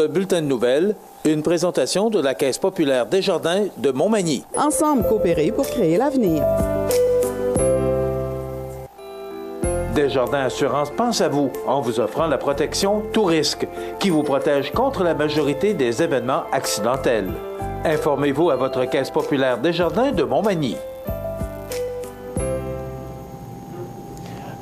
ce bulletin de nouvelles, une présentation de la Caisse populaire Desjardins de Montmagny. Ensemble coopérer pour créer l'avenir. Desjardins Assurance pense à vous en vous offrant la protection Tout risque, qui vous protège contre la majorité des événements accidentels. Informez-vous à votre Caisse populaire Desjardins de Montmagny.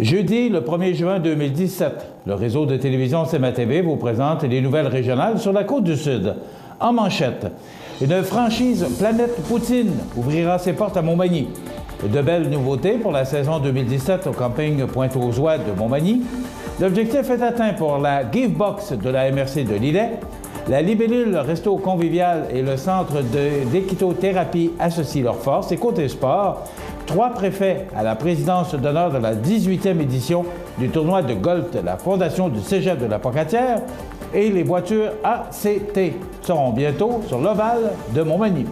Jeudi, le 1er juin 2017, le réseau de télévision CMA-TV vous présente les nouvelles régionales sur la Côte-du-Sud. En manchette, une franchise Planète Poutine ouvrira ses portes à Montmagny. De belles nouveautés pour la saison 2017 au camping Pointe-aux-Oies de Montmagny. L'objectif est atteint pour la Give Box de la MRC de Lillet. La Libellule Resto Convivial et le Centre d'équitothérapie associent leurs forces. Et côté sport, 3 préfets à la présidence d'honneur de la 18e édition du tournoi de golf de la Fondation du Cégep de la Pocatière et les voitures ACT seront bientôt sur l'Ovale de Montmagny.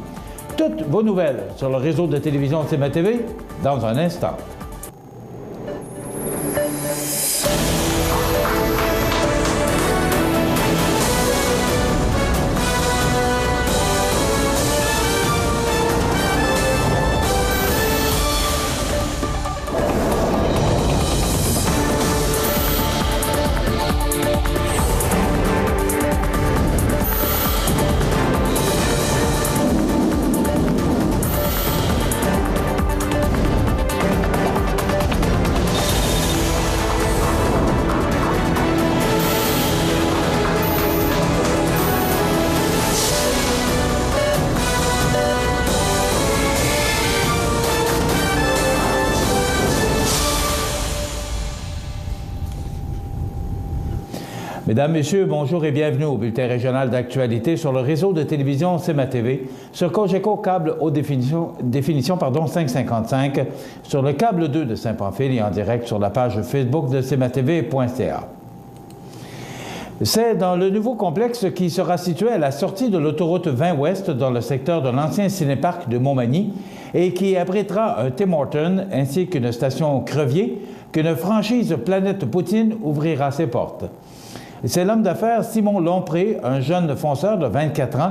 Toutes vos nouvelles sur le réseau de télévision CMA-TV dans un instant. Mesdames, Messieurs, bonjour et bienvenue au bulletin régional d'actualité sur le réseau de télévision CMA-TV, sur Cogeco câble haute définition 555, sur le câble 2 de Saint-Pamphile et en direct sur la page Facebook de cmatv.ca. C'est dans le nouveau complexe qui sera situé à la sortie de l'autoroute 20 Ouest dans le secteur de l'ancien cinéparc de Montmagny et qui abritera un Tim Hortons ainsi qu'une station Crevier qu'une franchise Planète Poutine ouvrira ses portes. C'est l'homme d'affaires Simon Lompré, un jeune fonceur de 24 ans,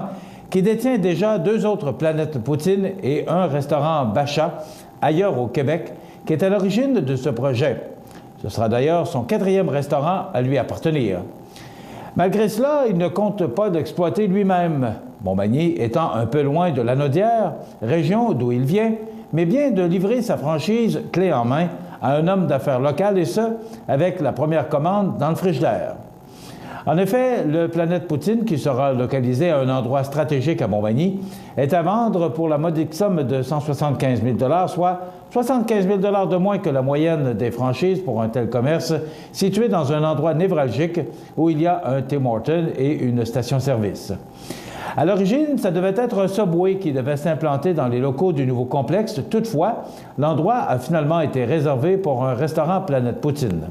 qui détient déjà 2 autres Planètes Poutine et un restaurant Bacha, ailleurs au Québec, qui est à l'origine de ce projet. Ce sera d'ailleurs son 4e restaurant à lui appartenir. Malgré cela, il ne compte pas d'exploiter lui-même, Montmagny étant un peu loin de Lanaudière, région d'où il vient, mais bien de livrer sa franchise clé en main à un homme d'affaires local et ce, avec la première commande dans le frigidaire. En effet, le Planète Poutine, qui sera localisé à un endroit stratégique à Montmagny, est à vendre pour la modique somme de 175 000 $, soit 75 000 $ de moins que la moyenne des franchises pour un tel commerce, situé dans un endroit névralgique où il y a un Tim Hortons et une station-service. À l'origine, ça devait être un Subway qui devait s'implanter dans les locaux du nouveau complexe. Toutefois, l'endroit a finalement été réservé pour un restaurant Planète Poutine.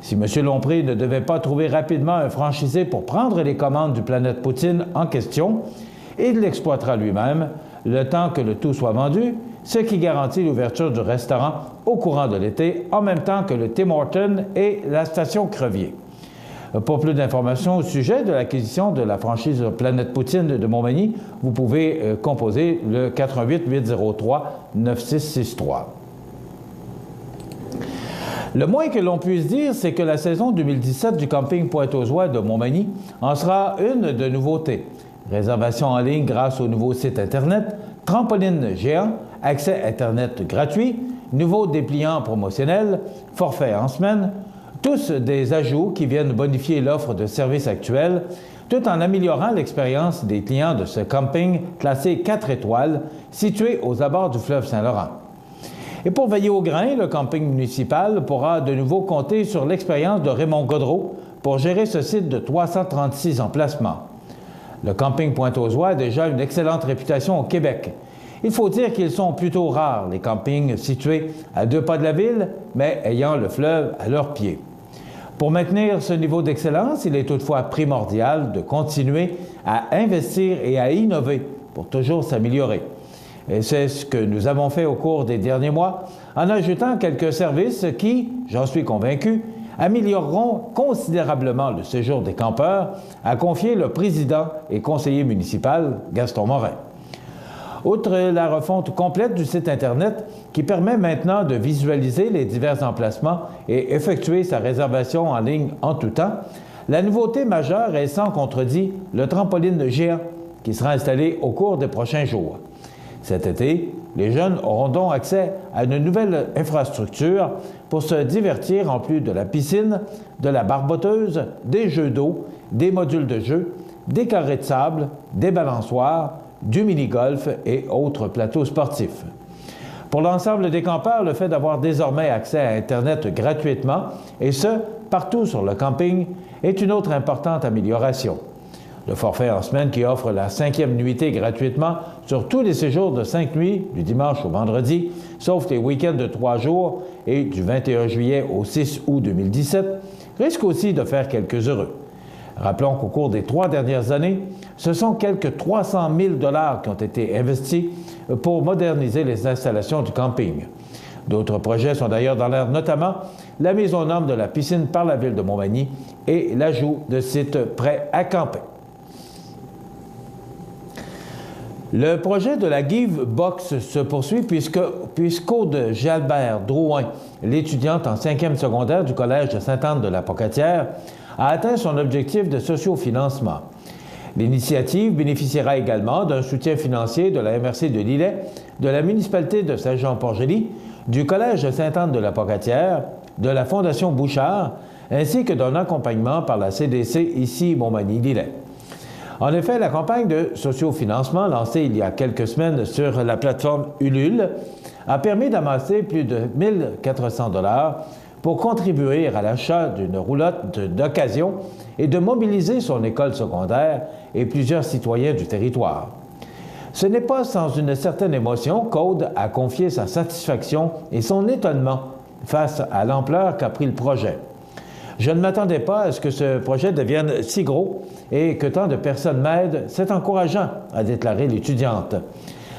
Si M. Lompré ne devait pas trouver rapidement un franchisé pour prendre les commandes du Planète Poutine en question, il l'exploitera lui-même le temps que le tout soit vendu, ce qui garantit l'ouverture du restaurant au courant de l'été, en même temps que le Tim Hortons et la station Crevier. Pour plus d'informations au sujet de l'acquisition de la franchise Planète Poutine de Montmagny, vous pouvez composer le 88 803 9663. Le moins que l'on puisse dire, c'est que la saison 2017 du camping Pointe-aux-Oies de Montmagny en sera une de nouveautés. Réservation en ligne grâce au nouveau site Internet, trampoline géant, accès Internet gratuit, nouveau dépliant promotionnel, forfait en semaine, tous des ajouts qui viennent bonifier l'offre de services actuelle, tout en améliorant l'expérience des clients de ce camping classé 4 étoiles, situé aux abords du fleuve Saint-Laurent. Et pour veiller au grain, le camping municipal pourra de nouveau compter sur l'expérience de Raymond Godreau pour gérer ce site de 336 emplacements. Le camping Pointe-aux-Oies a déjà une excellente réputation au Québec. Il faut dire qu'ils sont plutôt rares, les campings situés à 2 pas de la ville, mais ayant le fleuve à leurs pieds. Pour maintenir ce niveau d'excellence, il est toutefois primordial de continuer à investir et à innover pour toujours s'améliorer. Et c'est ce que nous avons fait au cours des derniers mois, en ajoutant quelques services qui, j'en suis convaincu, amélioreront considérablement le séjour des campeurs, a confié le président et conseiller municipal Gaston Morin. Outre la refonte complète du site Internet qui permet maintenant de visualiser les divers emplacements et effectuer sa réservation en ligne en tout temps, la nouveauté majeure est sans contredit le trampoline géant qui sera installé au cours des prochains jours. Cet été, les jeunes auront donc accès à une nouvelle infrastructure pour se divertir en plus de la piscine, de la barboteuse, des jeux d'eau, des modules de jeu, des carrés de sable, des balançoires, du mini-golf et autres plateaux sportifs. Pour l'ensemble des campeurs, le fait d'avoir désormais accès à Internet gratuitement, et ce, partout sur le camping, est une autre importante amélioration. Le forfait en semaine qui offre la 5e nuitée gratuitement sur tous les séjours de 5 nuits, du dimanche au vendredi, sauf les week-ends de 3 jours et du 21 juillet au 6 août 2017, risque aussi de faire quelques heureux. Rappelons qu'au cours des 3 dernières années, ce sont quelques 300 000 $ qui ont été investis pour moderniser les installations du camping. D'autres projets sont d'ailleurs dans l'air, notamment la mise aux normes de la piscine par la Ville de Montmagny et l'ajout de sites prêts à camper. Le projet de la Give Box se poursuit puisqu'Aude Jalbert Drouin, l'étudiante en 5e secondaire du Collège de Sainte-Anne-de-la-Pocatière, a atteint son objectif de sociofinancement. L'initiative bénéficiera également d'un soutien financier de la MRC de Lillet, de la municipalité de Saint-Jean-Port-Joli, du Collège de Sainte-Anne-de-la-Pocatière, de la Fondation Bouchard, ainsi que d'un accompagnement par la CDC ici Montmagny-Lillet. En effet, la campagne de sociofinancement lancée il y a quelques semaines sur la plateforme Ulule a permis d'amasser plus de 1 400 $ pour contribuer à l'achat d'une roulotte d'occasion et de mobiliser son école secondaire et plusieurs citoyens du territoire. Ce n'est pas sans une certaine émotion qu'Aude a confié sa satisfaction et son étonnement face à l'ampleur qu'a pris le projet. Je ne m'attendais pas à ce que ce projet devienne si gros et que tant de personnes m'aident. C'est encourageant, a déclaré l'étudiante.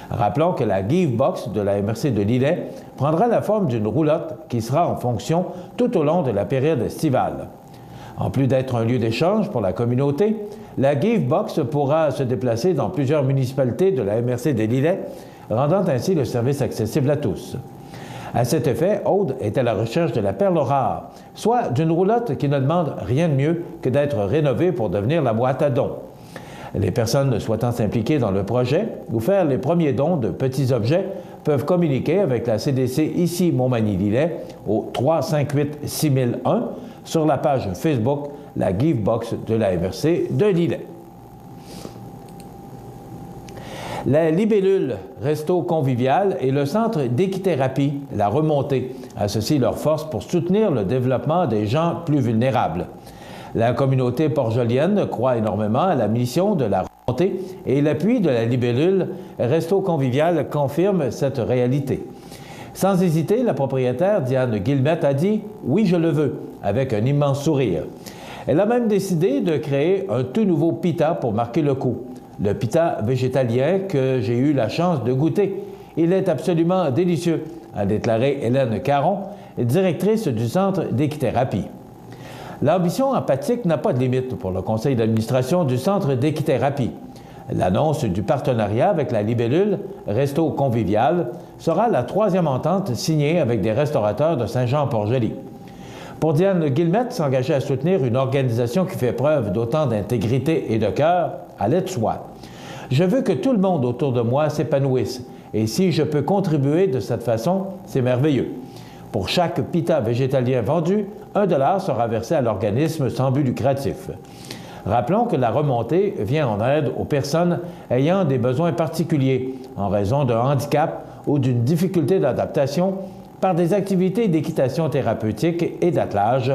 Rappelons que la Give Box de la MRC de Lillet prendra la forme d'une roulotte qui sera en fonction tout au long de la période estivale. En plus d'être un lieu d'échange pour la communauté, la Give Box pourra se déplacer dans plusieurs municipalités de la MRC de Lillet, rendant ainsi le service accessible à tous. À cet effet, Aude est à la recherche de la perle rare, soit d'une roulotte qui ne demande rien de mieux que d'être rénovée pour devenir la boîte à dons. Les personnes souhaitant s'impliquer dans le projet ou faire les premiers dons de petits objets peuvent communiquer avec la CDC ici Montmagny-Lillet au 358-6001 sur la page Facebook La Give Box de la MRC de Lillet. La Libellule Resto Convivial et le Centre d'équithérapie La Remontée associent leurs forces pour soutenir le développement des gens plus vulnérables. La communauté port-jolienne croit énormément à la mission de La Remontée et l'appui de la Libellule Resto Convivial confirme cette réalité. Sans hésiter, la propriétaire Diane Guillemette a dit « Oui, je le veux » avec un immense sourire. Elle a même décidé de créer un tout nouveau pita pour marquer le coup. Le pita végétalien que j'ai eu la chance de goûter. Il est absolument délicieux, a déclaré Hélène Caron, directrice du Centre d'équithérapie. L'ambition empathique n'a pas de limite pour le conseil d'administration du Centre d'équithérapie. L'annonce du partenariat avec la Libellule Resto Convivial sera la 3e entente signée avec des restaurateurs de Saint-Jean-Port-Joli. Pour Diane Guillemette, s'engager à soutenir une organisation qui fait preuve d'autant d'intégrité et de cœur allait de soi. Je veux que tout le monde autour de moi s'épanouisse, et si je peux contribuer de cette façon, c'est merveilleux. Pour chaque pita végétalien vendu, 1 $ sera versé à l'organisme sans but lucratif. Rappelons que la remontée vient en aide aux personnes ayant des besoins particuliers en raison d'un handicap ou d'une difficulté d'adaptation par des activités d'équitation thérapeutique et d'attelage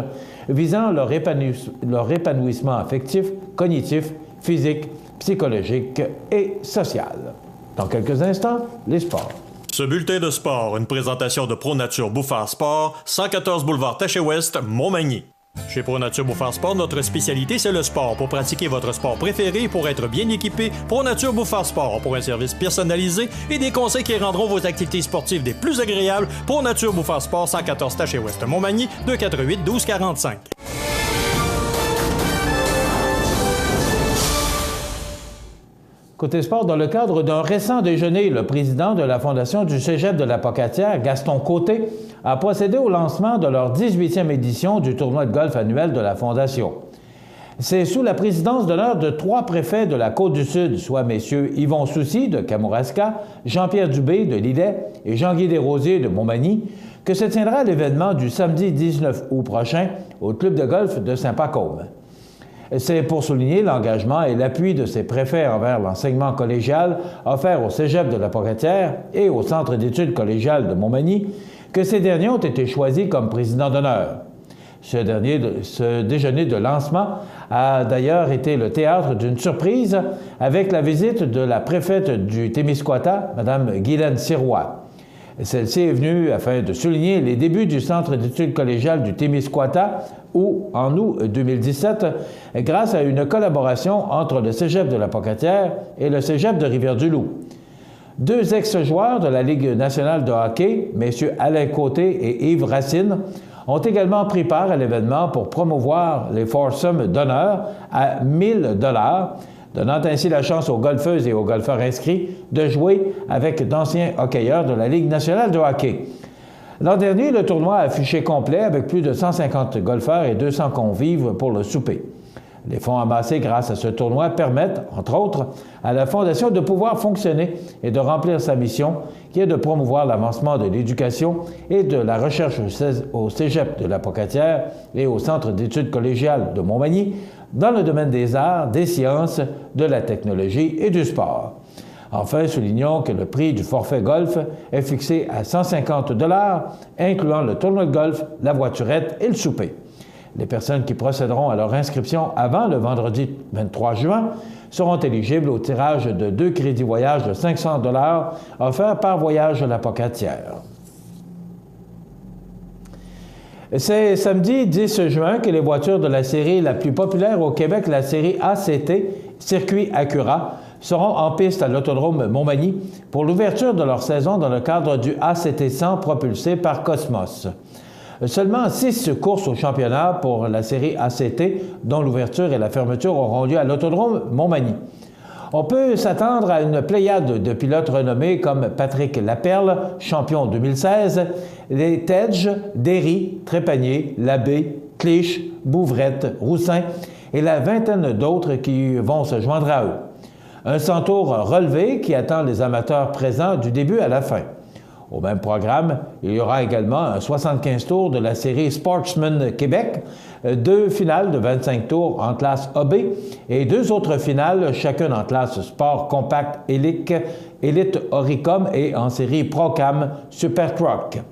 visant leur épanouissement affectif, cognitif, physique, psychologique et social. Dans quelques instants, les sports. Ce bulletin de sport, une présentation de ProNature Bouffard Sport, 114 boulevard Taché-Ouest, Montmagny. Chez ProNature Bouffard Sport, notre spécialité, c'est le sport. Pour pratiquer votre sport préféré et pour être bien équipé, ProNature Bouffard Sport. Pour un service personnalisé et des conseils qui rendront vos activités sportives des plus agréables, ProNature Bouffard Sport, 114 Taché Ouest Montmagny, 248 12 45. Côté sport, dans le cadre d'un récent déjeuner, le président de la Fondation du Cégep de la Pocatière, Gaston Côté, a procédé au lancement de leur 18e édition du tournoi de golf annuel de la Fondation. C'est sous la présidence d'honneur de 3 préfets de la Côte-du-Sud, soit messieurs Yvon Soucy de Kamouraska, Jean-Pierre Dubé de Lillet et Jean-Guy Desrosiers de Montmagny, que se tiendra l'événement du samedi 19 août prochain au club de golf de Saint-Pacôme. C'est pour souligner l'engagement et l'appui de ces préfets envers l'enseignement collégial offert au Cégep de la Pocatière et au Centre d'études collégiales de Montmagny que ces derniers ont été choisis comme président d'honneur. Ce déjeuner de lancement a d'ailleurs été le théâtre d'une surprise avec la visite de la préfète du Témiscouata, Mme Guylaine Sirois. Celle-ci est venue afin de souligner les débuts du Centre d'études collégiales du Témiscouata où, en août 2017, grâce à une collaboration entre le Cégep de la Pocatière et le Cégep de Rivière-du-Loup. 2 ex-joueurs de la Ligue nationale de hockey, messieurs Alain Côté et Yves Racine, ont également pris part à l'événement pour promouvoir les foursomes d'honneur à 1 000 $, donnant ainsi la chance aux golfeuses et aux golfeurs inscrits de jouer avec d'anciens hockeyeurs de la Ligue nationale de hockey. L'an dernier, le tournoi a affiché complet avec plus de 150 golfeurs et 200 convives pour le souper. Les fonds amassés grâce à ce tournoi permettent, entre autres, à la Fondation de pouvoir fonctionner et de remplir sa mission, qui est de promouvoir l'avancement de l'éducation et de la recherche au Cégep de la Pocatière et au Centre d'études collégiales de Montmagny dans le domaine des arts, des sciences, de la technologie et du sport. Enfin, soulignons que le prix du forfait golf est fixé à 150 $, incluant le tournoi de golf, la voiturette et le souper. Les personnes qui procéderont à leur inscription avant le vendredi 23 juin seront éligibles au tirage de 2 crédits voyage de 500 $ offerts par Voyage La Pocatière. C'est samedi 10 juin que les voitures de la série la plus populaire au Québec, la série ACT, Circuit Acura, seront en piste à l'Autodrome Montmagny pour l'ouverture de leur saison dans le cadre du ACT 100 propulsé par Cosmos. Seulement 6 courses au championnat pour la série ACT, dont l'ouverture et la fermeture auront lieu à l'Autodrome Montmagny. On peut s'attendre à une pléiade de pilotes renommés comme Patrick Laperle, champion 2016, les Tedge, Derry, Trépanier, Labbé, Clich, Bouvrette, Roussin et la vingtaine d'autres qui vont se joindre à eux. Un 100 tours relevé qui attend les amateurs présents du début à la fin. Au même programme, il y aura également un 75 tours de la série Sportsman Québec, 2 finales de 25 tours en classe AB et 2 autres finales, chacune en classe Sport Compact Elite Oricom et en série Procam Super Truck.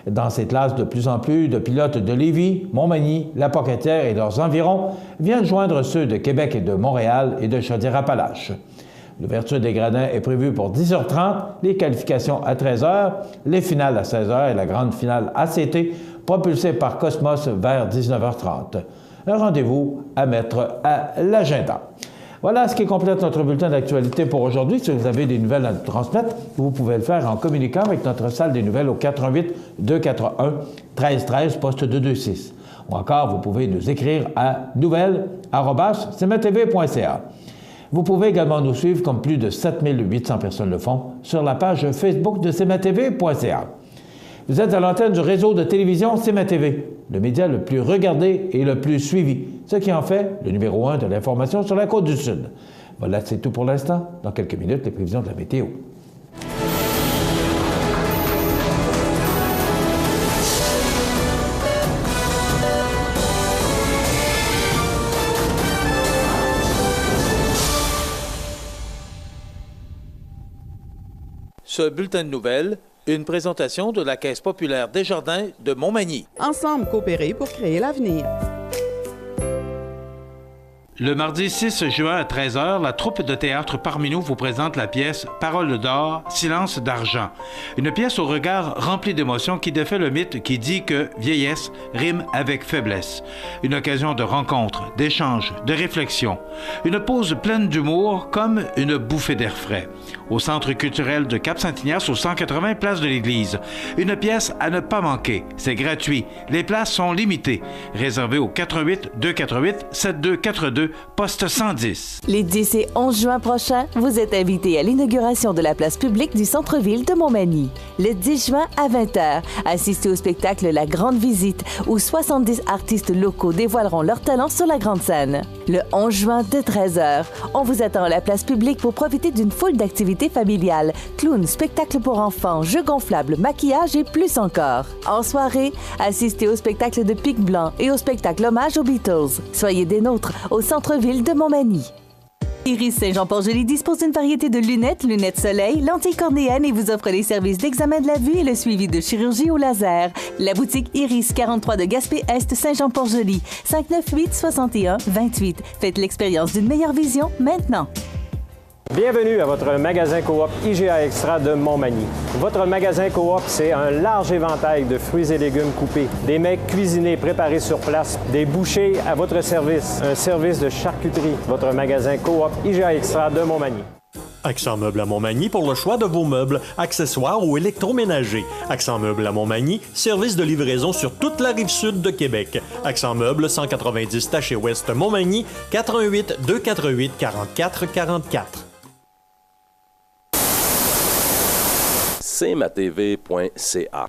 Dans ces classes, de plus en plus de pilotes de Lévis, Montmagny, La Pocatière et leurs environs viennent joindre ceux de Québec et de Montréal et de Chaudière-Appalaches. L'ouverture des gradins est prévue pour 10h30, les qualifications à 13h, les finales à 16h et la grande finale ACT propulsée par Cosmos vers 19h30. Un rendez-vous à mettre à l'agenda. Voilà ce qui complète notre bulletin d'actualité pour aujourd'hui. Si vous avez des nouvelles à nous transmettre, vous pouvez le faire en communiquant avec notre salle des nouvelles au 88 241 1313 poste 226. Ou encore, vous pouvez nous écrire à nouvelles@cmtv.ca. Vous pouvez également nous suivre, comme plus de 7800 personnes le font, sur la page Facebook de cmtv.ca. Vous êtes à l'antenne du réseau de télévision CMA-TV, le média le plus regardé et le plus suivi, ce qui en fait le numéro 1 de l'information sur la Côte-du-Sud. Voilà, c'est tout pour l'instant. Dans quelques minutes, les prévisions de la météo. Ce bulletin de nouvelles, une présentation de la Caisse populaire Desjardins de Montmagny. Ensemble coopérer pour créer l'avenir. Le mardi 6 juin à 13h, la troupe de théâtre Parmi nous vous présente la pièce Paroles d'or, silence d'argent. Une pièce au regard rempli d'émotions qui défait le mythe qui dit que vieillesse rime avec faiblesse. Une occasion de rencontre, d'échange, de réflexion. Une pause pleine d'humour comme une bouffée d'air frais. Au Centre culturel de Cap-Saint-Ignace, au 180 place de l'Église. Une pièce à ne pas manquer. C'est gratuit. Les places sont limitées. Réservées au 88 248 7242 poste 110. Les 10 et 11 juin prochains, vous êtes invités à l'inauguration de la place publique du centre-ville de Montmagny. Le 10 juin à 20h, assistez au spectacle La Grande Visite, où 70 artistes locaux dévoileront leur talent sur la grande scène. Le 11 juin de 13h, on vous attend à la place publique pour profiter d'une foule d'activités familiales, clowns, spectacles pour enfants, jeux gonflables, maquillage et plus encore. En soirée, assistez au spectacle de Pic Blanc et au spectacle hommage aux Beatles. Soyez des nôtres au centre-ville de Montmagny. Iris Saint-Jean-Port-Joli dispose d'une variété de lunettes soleil, lentilles cornéennes et vous offre les services d'examen de la vue et le suivi de chirurgie au laser. La boutique Iris 43 de Gaspé-Est Saint-Jean-Port-Joli, 598-61-28. Faites l'expérience d'une meilleure vision maintenant. Bienvenue à votre magasin Coop IGA Extra de Montmagny. Votre magasin Coop, c'est un large éventail de fruits et légumes coupés, des mets cuisinés préparés sur place, des bouchées à votre service, un service de charcuterie. Votre magasin Coop IGA Extra de Montmagny. Accent Meubles à Montmagny pour le choix de vos meubles, accessoires ou électroménagers. Accent Meubles à Montmagny, service de livraison sur toute la rive sud de Québec. Accent Meubles, 190 Taché Ouest Montmagny, 418 248 44 44. cmatv.ca.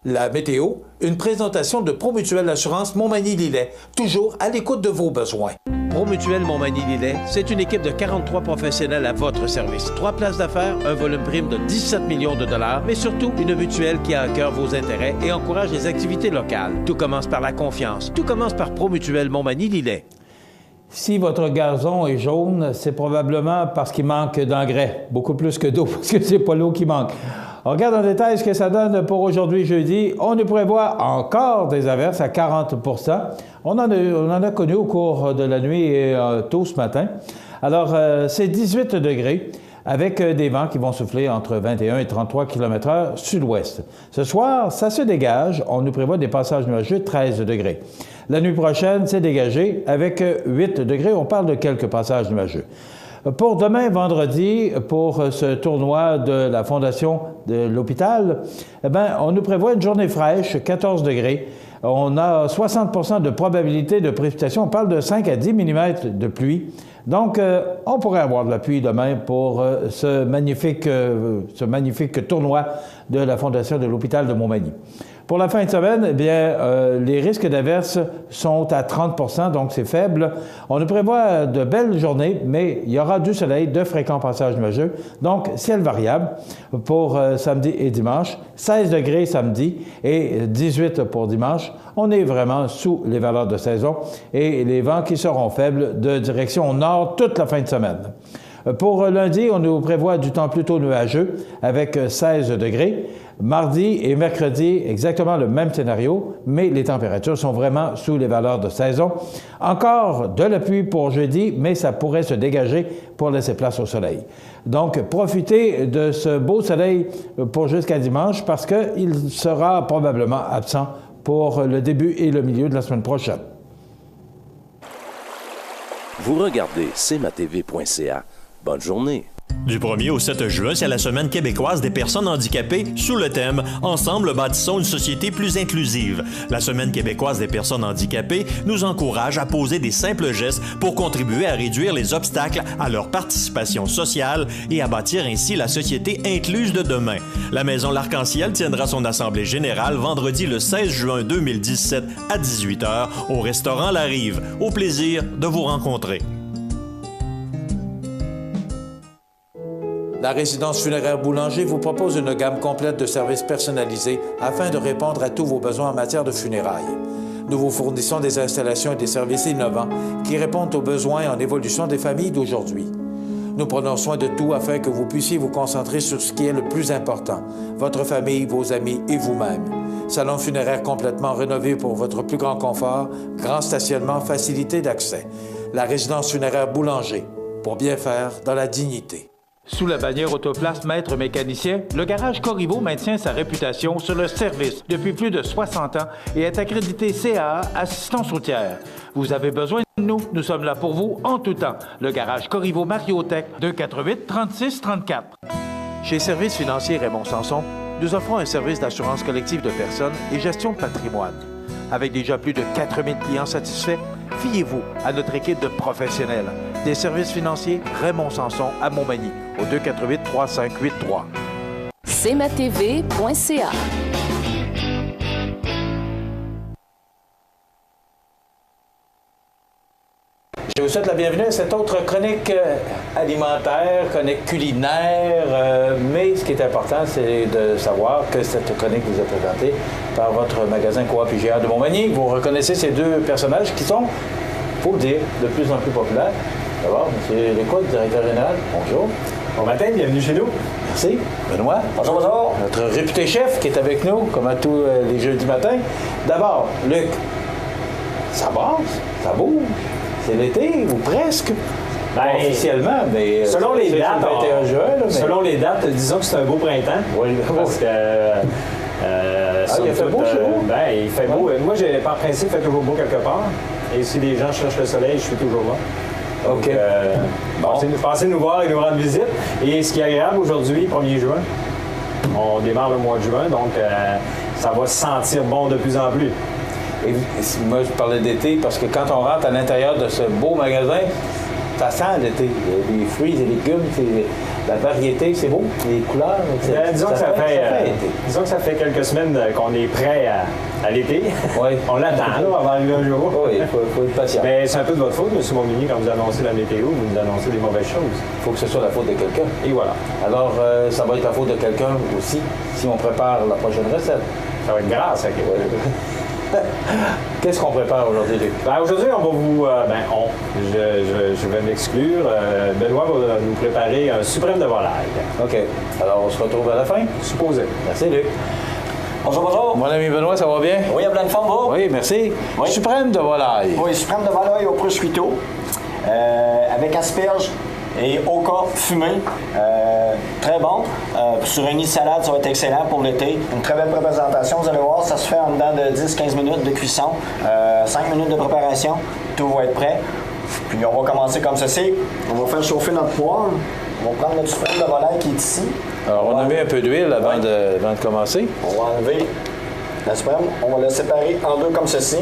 La météo, une présentation de Promutuelle Assurance Montmagny-Lillet, toujours à l'écoute de vos besoins. Promutuelle Montmagny-Lillet, c'est une équipe de 43 professionnels à votre service. 3 places d'affaires, un volume prime de 17 millions de dollars, mais surtout une mutuelle qui a à cœur vos intérêts et encourage les activités locales. Tout commence par la confiance. Tout commence par Promutuelle Montmagny-Lillet. Si votre gazon est jaune, c'est probablement parce qu'il manque d'engrais, beaucoup plus que d'eau, parce que c'est pas l'eau qui manque. On regarde en détail ce que ça donne pour aujourd'hui jeudi. On nous prévoit encore des averses à 40 %. On en a connu au cours de la nuit et tôt ce matin. Alors, c'est 18 degrés avec des vents qui vont souffler entre 21 et 33 km/h sud-ouest. Ce soir, ça se dégage. On nous prévoit des passages nuageux, 13 degrés. La nuit prochaine, c'est dégagé avec 8 degrés. On parle de quelques passages nuageux. Pour demain, vendredi, pour ce tournoi de la Fondation de l'hôpital, on nous prévoit une journée fraîche, 14 degrés. On a 60 de probabilité de précipitation. On parle de 5 à 10 mm de pluie. Donc, on pourrait avoir de la pluie demain pour ce magnifique tournoi de la Fondation de l'hôpital de Montmagny. Pour la fin de semaine, les risques d'averses sont à 30 %, donc c'est faible. On nous prévoit de belles journées, mais il y aura du soleil, de fréquents passages nuageux, donc ciel variable pour samedi et dimanche. 16 degrés samedi et 18 pour dimanche. On est vraiment sous les valeurs de saison et les vents qui seront faibles de direction nord toute la fin de semaine. Pour lundi, on nous prévoit du temps plutôt nuageux avec 16 degrés. Mardi et mercredi, exactement le même scénario, mais les températures sont vraiment sous les valeurs de saison. Encore de la pluie pour jeudi, mais ça pourrait se dégager pour laisser place au soleil. Donc, profitez de ce beau soleil pour jusqu'à dimanche parce qu'il sera probablement absent pour le début et le milieu de la semaine prochaine. Vous regardez cmatv.ca. Bonne journée. Du 1er au 7 juin, c'est la Semaine québécoise des personnes handicapées sous le thème « Ensemble, bâtissons une société plus inclusive ». La Semaine québécoise des personnes handicapées nous encourage à poser des simples gestes pour contribuer à réduire les obstacles à leur participation sociale et à bâtir ainsi la société incluse de demain. La Maison L'Arc-en-Ciel tiendra son assemblée générale vendredi le 16 juin 2017 à 18h au restaurant La Rive. Au plaisir de vous rencontrer. La résidence funéraire Boulanger vous propose une gamme complète de services personnalisés afin de répondre à tous vos besoins en matière de funérailles. Nous vous fournissons des installations et des services innovants qui répondent aux besoins en évolution des familles d'aujourd'hui. Nous prenons soin de tout afin que vous puissiez vous concentrer sur ce qui est le plus important, votre famille, vos amis et vous-même. Salon funéraire complètement rénové pour votre plus grand confort, grand stationnement, facilité d'accès. La résidence funéraire Boulanger, pour bien faire dans la dignité. Sous la bannière Autoplace Maître Mécanicien, le garage Corriveau maintient sa réputation sur le service depuis plus de 60 ans et est accrédité CAA Assistance routière. Vous avez besoin de nous, nous sommes là pour vous en tout temps. Le garage Corriveau Mariotech, 248-3634. Chez Services financiers Raymond Sanson, nous offrons un service d'assurance collective de personnes et gestion de patrimoine. Avec déjà plus de 4000 clients satisfaits, fiez-vous à notre équipe de professionnels. Des services financiers Raymond Sanson à Montmagny, au 248-3583. cmatv.ca. Je vous souhaite la bienvenue à cette autre chronique alimentaire, chronique culinaire, mais ce qui est important, c'est de savoir que cette chronique vous est présentée par votre magasin Coop IGA de Montmagny. Vous reconnaissez ces deux personnages qui sont, il faut le dire, de plus en plus populaires. D'abord, M. Lecoq, directeur général, bonjour. Bon matin, bienvenue chez nous. Merci. Benoît. Bonjour, bonjour. Notre réputé chef qui est avec nous, comme à tous les jeudis matins. D'abord, Luc, ça brasse, ça bouge. C'est l'été, ou presque. Ben, officiellement, mais selon les dates, le 21 juin. Là, mais... Selon les dates, disons que c'est un beau printemps. Oui, parce que... il fait beau chez vous? Ben, il fait beau. Moi, par principe, il fait toujours beau quelque part. Et si les gens cherchent le soleil, je suis toujours là. OK. Donc, passez nous voir et nous rendre visite. Et ce qui est agréable aujourd'hui, 1er juin, on démarre le mois de juin, donc ça va sentir bon de plus en plus. Et moi, je parlais d'été parce que quand on rentre à l'intérieur de ce beau magasin, ça sent l'été. Les fruits et légumes, la variété, c'est beau. Les couleurs, disons que ça fait quelques semaines qu'on est prêt à l'été. Oui. On l'attend, là, avant d'arriver un jour. Oui, il faut être patient. Mais c'est un peu de votre faute, M. Montmigny, quand vous annoncez la météo, vous nous annoncez des mauvaises choses. Il faut que ce soit la faute de quelqu'un. Et voilà. Alors, ça va être la faute de quelqu'un aussi, si on prépare la prochaine recette. Ça va être grâce à quelqu'un. Qu'est-ce qu'on prépare aujourd'hui, Luc? Ben, aujourd'hui, on va vous... je vais m'exclure. Benoît va nous préparer un suprême de volaille. OK. Alors, on se retrouve à la fin? Supposé. Merci, Luc. Bonjour, bonjour. Mon ami Benoît, ça va bien? Oui, à pleine forme, vous? Oui, merci. Oui. Suprême de volaille. Oui, suprême de volaille au prosciutto, avec asperges et oca fumé. Très bon. Sur une salade, ça va être excellent pour l'été. Une très belle présentation. Vous allez voir, ça se fait en dedans de 10-15 minutes de cuisson. 5 minutes de préparation. Tout va être prêt. Puis on va commencer comme ceci. On va faire chauffer notre poêle. On va prendre notre suprême de volaille qui est ici. Alors, on a mis un peu d'huile avant de commencer. On va enlever la suprême. On va la séparer en deux comme ceci.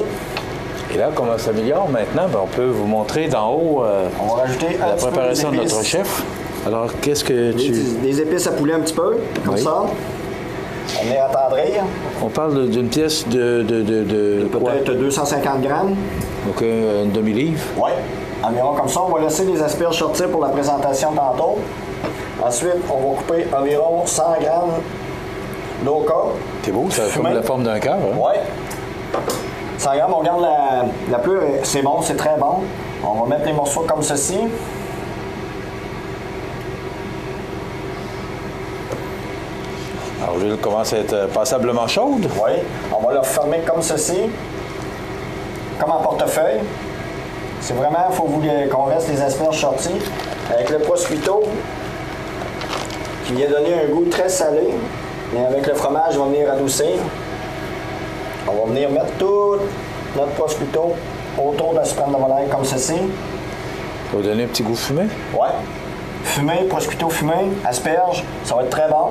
Et là, comment ça s'améliore maintenant? Ben, on peut vous montrer d'en haut on va rajouter la préparation de notre chef. Alors, qu'est-ce que des épices à poulet un petit peu, comme ça. On est à attendrir. On parle d'une pièce de peut-être 250 grammes. Donc, une demi-livre. Oui, environ comme ça. On va laisser les asperges sortir pour la présentation tantôt. Ensuite, on va couper environ 100 grammes d'oca. C'est beau, ça a comme la forme d'un cœur. Hein? Oui. 100 grammes, on garde la pleure. C'est bon, c'est très bon. On va mettre les morceaux comme ceci. Alors, l'huile commence à être passablement chaude. Oui. On va le fermer comme ceci. Comme en portefeuille. C'est vraiment, il faut qu'on reste les asperges sorties. Avec le prosciutto, qui vient donner un goût très salé. Mais avec le fromage, on va venir adoucir. On va venir mettre tout notre prosciutto autour de la suprême de volaille comme ceci. Ça va donner un petit goût fumé? Oui. Fumé, prosciutto fumé, asperges, ça va être très bon.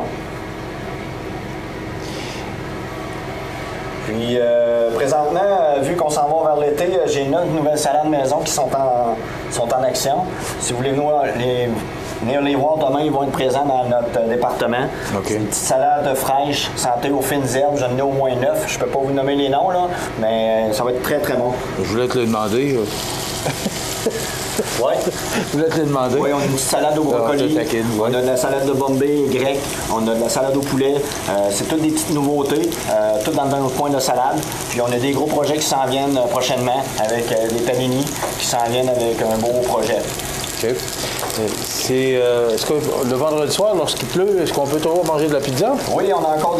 Puis, présentement, vu qu'on s'en va vers l'été, j'ai 9 nouvelles salades maison qui sont en action. Si vous voulez venir les voir demain, ils vont être présents dans notre département. Okay. C'est une petite salade fraîche, santé aux fines herbes. J'en ai au moins 9. Je peux pas vous nommer les noms, là, mais ça va être très, très bon. Je voulais te le demander. Oui. Je voulais te le demander. Oui, on a une petite salade au brocoli. On a de la salade de Bombay grecque. On a de la salade au poulet. C'est toutes des petites nouveautés, toutes dans un coin de salade. Puis on a des gros projets qui s'en viennent prochainement avec des panini qui s'en viennent avec un beau projet. OK. Est-ce que le vendredi soir, lorsqu'il pleut, est-ce qu'on peut toujours manger de la pizza? Oui, on a encore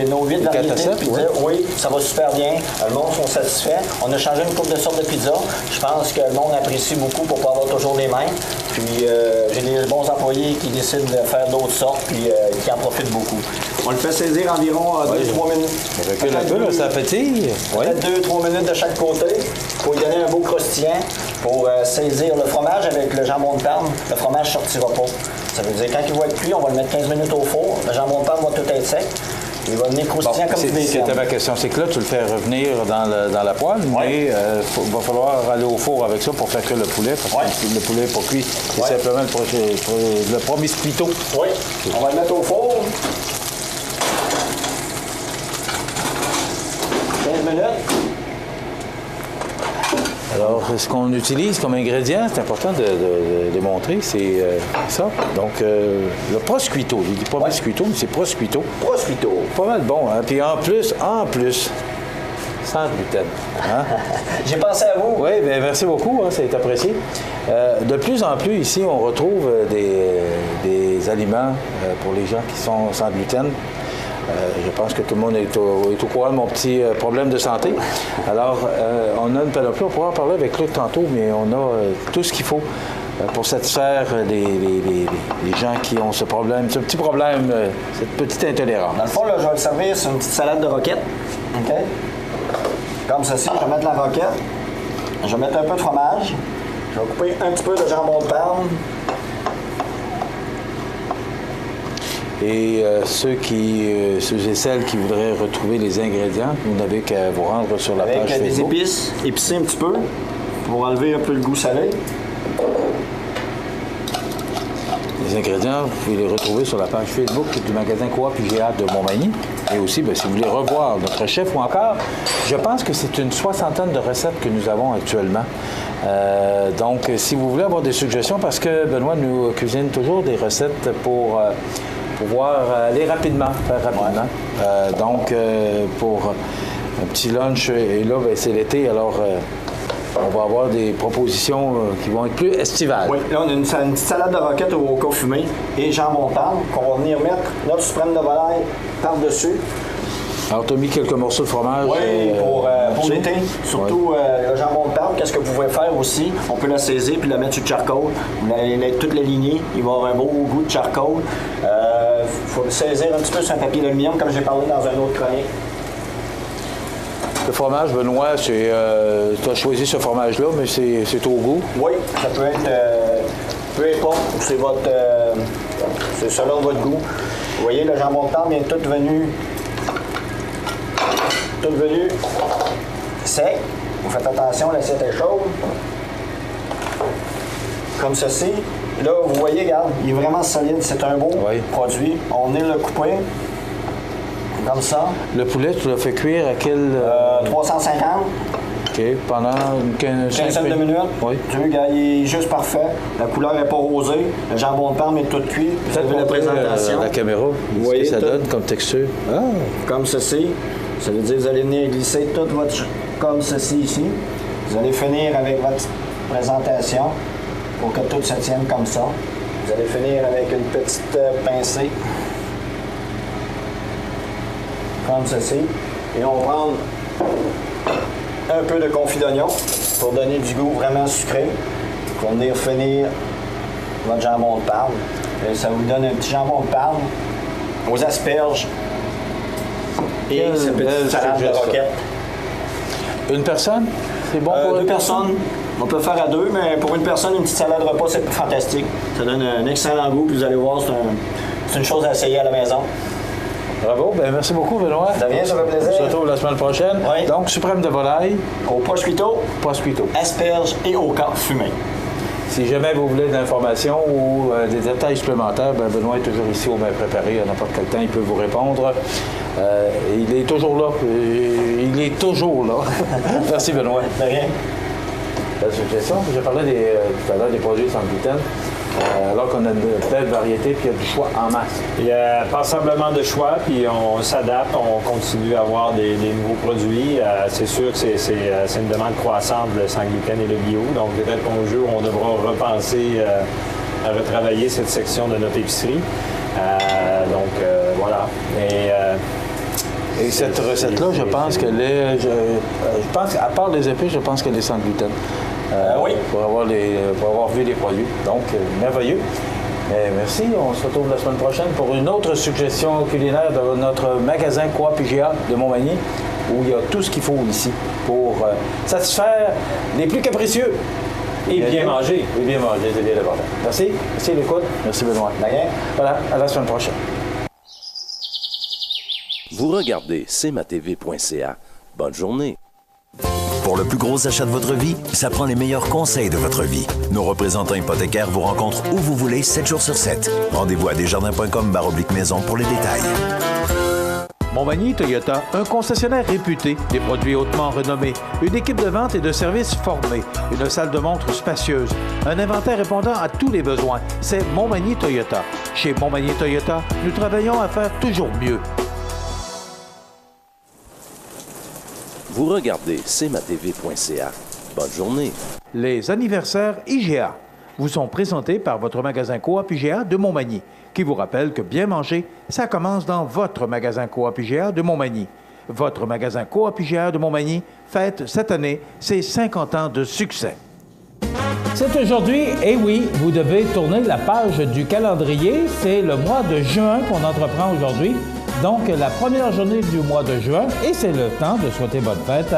nos 8 variétés de pizza. Oui, ça va super bien. Le monde sont satisfaits. On a changé une couple de sortes de pizza. Je pense que le monde apprécie beaucoup pour ne pas avoir toujours les mêmes. Puis j'ai des bons employés qui décident de faire d'autres sortes puis qui en profitent beaucoup. On le fait saisir environ 2-3 minutes. On recule un peu, là, ça pétille. Oui. 2-3 minutes de chaque côté pour lui donner un beau croustillant, pour saisir le fromage avec le jambon de Parme. Le fromage ne sortira pas. Ça veut dire quand il va être cuit, on va le mettre 15 minutes au four. Le jambon de Parme va tout être sec. Il va venir croustillant comme du bacon. C'était ma question. C'est que là, tu le fais revenir dans la poêle, mais il va falloir aller au four avec ça pour faire cuire le poulet, parce que le poulet n'est pas cuit. C'est simplement le premier splitto. Oui. On va le mettre au four. 15 minutes. Alors, ce qu'on utilise comme ingrédient, c'est important de démontrer, c'est ça. Donc, le prosciutto. Je dis pas biscuito, mais c'est prosciutto. Prosciutto. Pas mal bon, hein? Puis en plus, sans gluten. Hein? J'ai pensé à vous. Oui, bien, merci beaucoup, hein, ça a été apprécié. De plus en plus, ici, on retrouve des aliments pour les gens qui sont sans gluten. Je pense que tout le monde est au courant de mon petit problème de santé. Alors, on a une panoplie. On pourra en parler avec Claude tantôt, mais on a tout ce qu'il faut pour satisfaire les gens qui ont ce problème, ce petit problème, cette petite intolérance. Dans le fond, là, je vais le servir sur une petite salade de roquette. OK? Comme ceci, je vais mettre la roquette. Je vais mettre un peu de fromage. Je vais couper un petit peu de jambon de Parme. Et ceux et celles qui voudraient retrouver les ingrédients, vous n'avez qu'à vous rendre sur la page Facebook. Avec des épices, épicées un petit peu, pour enlever un peu le goût salé. Les ingrédients, vous pouvez les retrouver sur la page Facebook du magasin Coop IGA de Montmagny. Et aussi, bien, si vous voulez revoir notre chef ou encore, je pense que c'est une 60aine de recettes que nous avons actuellement. Donc, si vous voulez avoir des suggestions, parce que Benoît nous cuisine toujours des recettes pour pouvoir aller rapidement, faire rapidement. Donc, pour un petit lunch, et là, bien, c'est l'été, alors on va avoir des propositions qui vont être plus estivales. Oui, là, on a une petite salade de roquette au coca fumé et jambon de Parme qu'on va venir mettre notre suprême de volaille par-dessus. Alors, tu as mis quelques morceaux de fromage. Oui, pour l'été. Surtout le jambon de Parme, qu'est-ce que vous pouvez faire aussi? On peut la saisir puis la mettre sur le charcoal. Vous allez toute la lignée. Il va avoir un beau goût de charcoal. Il faut le saisir un petit peu sur un papier d'aluminium, comme j'ai parlé dans un autre chronique. Le fromage, Benoît, tu as choisi ce fromage-là, mais c'est au goût. Oui, ça peut être... peu importe, c'est selon votre goût. Vous voyez, le jambon de Parme est tout venu sec. Vous faites attention, l'assiette est chaude. Comme ceci. Là, vous voyez, regarde, il est vraiment solide. C'est un beau produit. On est le coupé. Comme ça. Le poulet, tu l'as fait cuire à quel... 350. OK. Pendant une quinzaine de minutes. Oui. Il est juste parfait. La couleur n'est pas rosée. Le jambon de Parme est tout cuit. Vous avez la présentation. La caméra. Vous voyez ce que ça donne comme texture. Ah. Comme ceci. Ça veut dire que vous allez venir glisser tout votre... comme ceci ici. Vous allez finir avec votre présentation pour que tout se tienne comme ça. Vous allez finir avec une petite pincée. Comme ceci. Et on va prendre un peu de confit d'oignon pour donner du goût vraiment sucré. Pour venir finir votre jambon de Parme. Et ça vous donne un petit jambon de Parme aux asperges et cette petite salade de roquette. Une personne? C'est bon pour deux personnes. On peut faire à deux, mais pour une personne, une petite salade repas, c'est fantastique. Ça donne un excellent goût, puis vous allez voir, c'est une chose à essayer à la maison. Bravo. Bien, merci beaucoup, Benoît. De rien, ça fait plaisir. On se retrouve la semaine prochaine. Oui. Donc, suprême de volaille. Au prosciutto, asperges et au cas fumé. Si jamais vous voulez de l'information ou des détails supplémentaires, bien, Benoît est toujours ici au Main Préparé. À n'importe quel temps, il peut vous répondre. Il est toujours là. Merci, Benoît. De rien. La suggestion, j'ai parlé tout à l'heure des produits sans gluten. alors qu'on a de belles variétés puis il y a du choix en masse. Il y a passablement de choix, puis on s'adapte, on continue à avoir des nouveaux produits. C'est sûr que c'est une demande croissante, le sans gluten et le bio. Donc, peut-être qu'un jour, on devra repenser à retravailler cette section de notre épicerie. Voilà. Et cette recette-là, je pense qu'elle est... Je pense qu'à part les épices, je pense qu'elle est sans gluten. Oui. Pour avoir vu les produits. Donc, merveilleux. Merci. On se retrouve la semaine prochaine pour une autre suggestion culinaire de notre magasin Coop IGA de Montmagny, où il y a tout ce qu'il faut ici pour satisfaire les plus capricieux. Et bien manger. Et bien manger, c'est bien important. Merci. Merci l'écoute. Merci Benoît. Voilà, à la semaine prochaine. Vous regardez cmatv.ca. Bonne journée. Pour le plus gros achat de votre vie, ça prend les meilleurs conseils de votre vie. Nos représentants hypothécaires vous rencontrent où vous voulez, 7 jours sur 7. Rendez-vous à desjardins.com/maison pour les détails. Montmagny Toyota, un concessionnaire réputé, des produits hautement renommés, une équipe de vente et de services formée, une salle de montre spacieuse, un inventaire répondant à tous les besoins. C'est Montmagny Toyota. Chez Montmagny Toyota, nous travaillons à faire toujours mieux. Vous regardez cmatv.ca. Bonne journée. Les anniversaires IGA vous sont présentés par votre magasin Coop IGA de Montmagny, qui vous rappelle que bien manger, ça commence dans votre magasin Coop IGA de Montmagny. Votre magasin Coop IGA de Montmagny fête cette année ses 50 ans de succès. C'est aujourd'hui, et oui, vous devez tourner la page du calendrier. C'est le mois de juin qu'on entreprend aujourd'hui. Donc, la première journée du mois de juin, et c'est le temps de souhaiter bonne fête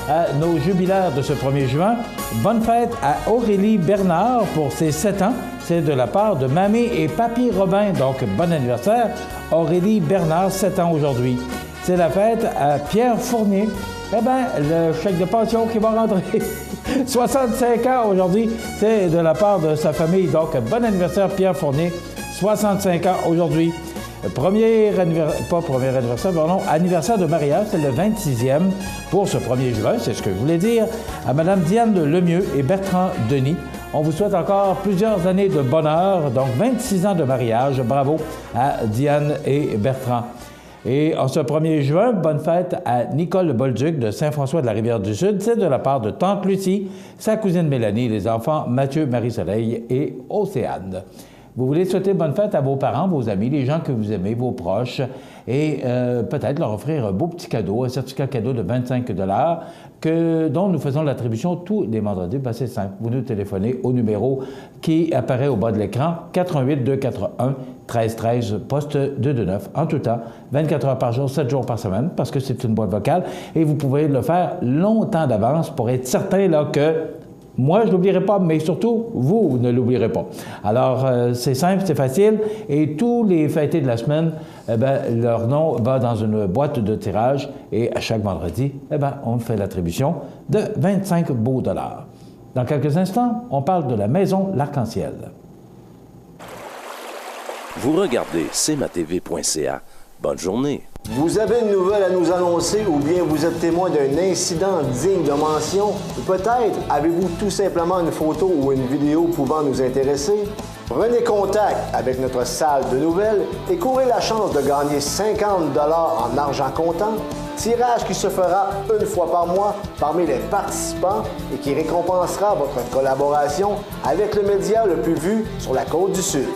à nos jubilaires de ce 1er juin. Bonne fête à Aurélie Bernard pour ses 7 ans. C'est de la part de Mamie et Papy Robin. Donc, bon anniversaire, Aurélie Bernard, 7 ans aujourd'hui. C'est la fête à Pierre Fournier. Eh bien, le chèque de pension qui va rentrer. 65 ans aujourd'hui, c'est de la part de sa famille. Donc, bon anniversaire, Pierre Fournier, 65 ans aujourd'hui. Anniversaire de mariage, c'est le 26e pour ce 1er juin, c'est ce que je voulais dire, à Mme Diane Lemieux et Bertrand Denis. On vous souhaite encore plusieurs années de bonheur, donc 26 ans de mariage. Bravo à Diane et Bertrand. Et en ce 1er juin, bonne fête à Nicole Bolduc de Saint-François de la Rivière-du-Sud. C'est de la part de Tante Lucie, sa cousine Mélanie, les enfants Mathieu, Marie-Soleil et Océane. Vous voulez souhaiter bonne fête à vos parents, vos amis, les gens que vous aimez, vos proches, et peut-être leur offrir un beau petit cadeau, un certificat cadeau de 25 $, dont nous faisons l'attribution tous les vendredis. Ben, c'est simple, vous nous téléphonez au numéro qui apparaît au bas de l'écran, 88 241 1313, poste 229, en tout temps, 24 heures par jour, 7 jours par semaine, parce que c'est une boîte vocale, et vous pouvez le faire longtemps d'avance pour être certain là, que moi, je ne l'oublierai pas, mais surtout, vous ne l'oublierez pas. Alors, c'est simple, c'est facile, et tous les fêtés de la semaine, leur nom va dans une boîte de tirage, et à chaque vendredi, on fait l'attribution de 25 beaux dollars. Dans quelques instants, on parle de la maison L'Arc-en-Ciel. Vous regardez cmatv.ca. Bonne journée. Vous avez une nouvelle à nous annoncer ou bien vous êtes témoin d'un incident digne de mention ou peut-être avez-vous tout simplement une photo ou une vidéo pouvant nous intéresser? Prenez contact avec notre salle de nouvelles et courez la chance de gagner 50 $ en argent comptant, tirage qui se fera une fois par mois parmi les participants et qui récompensera votre collaboration avec le média le plus vu sur la Côte-du-Sud.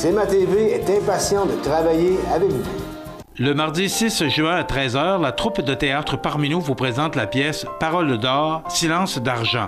CMA-TV est impatient de travailler avec vous. Le mardi 6 juin à 13h, la troupe de théâtre Parmi nous vous présente la pièce Paroles d'or, silence d'argent.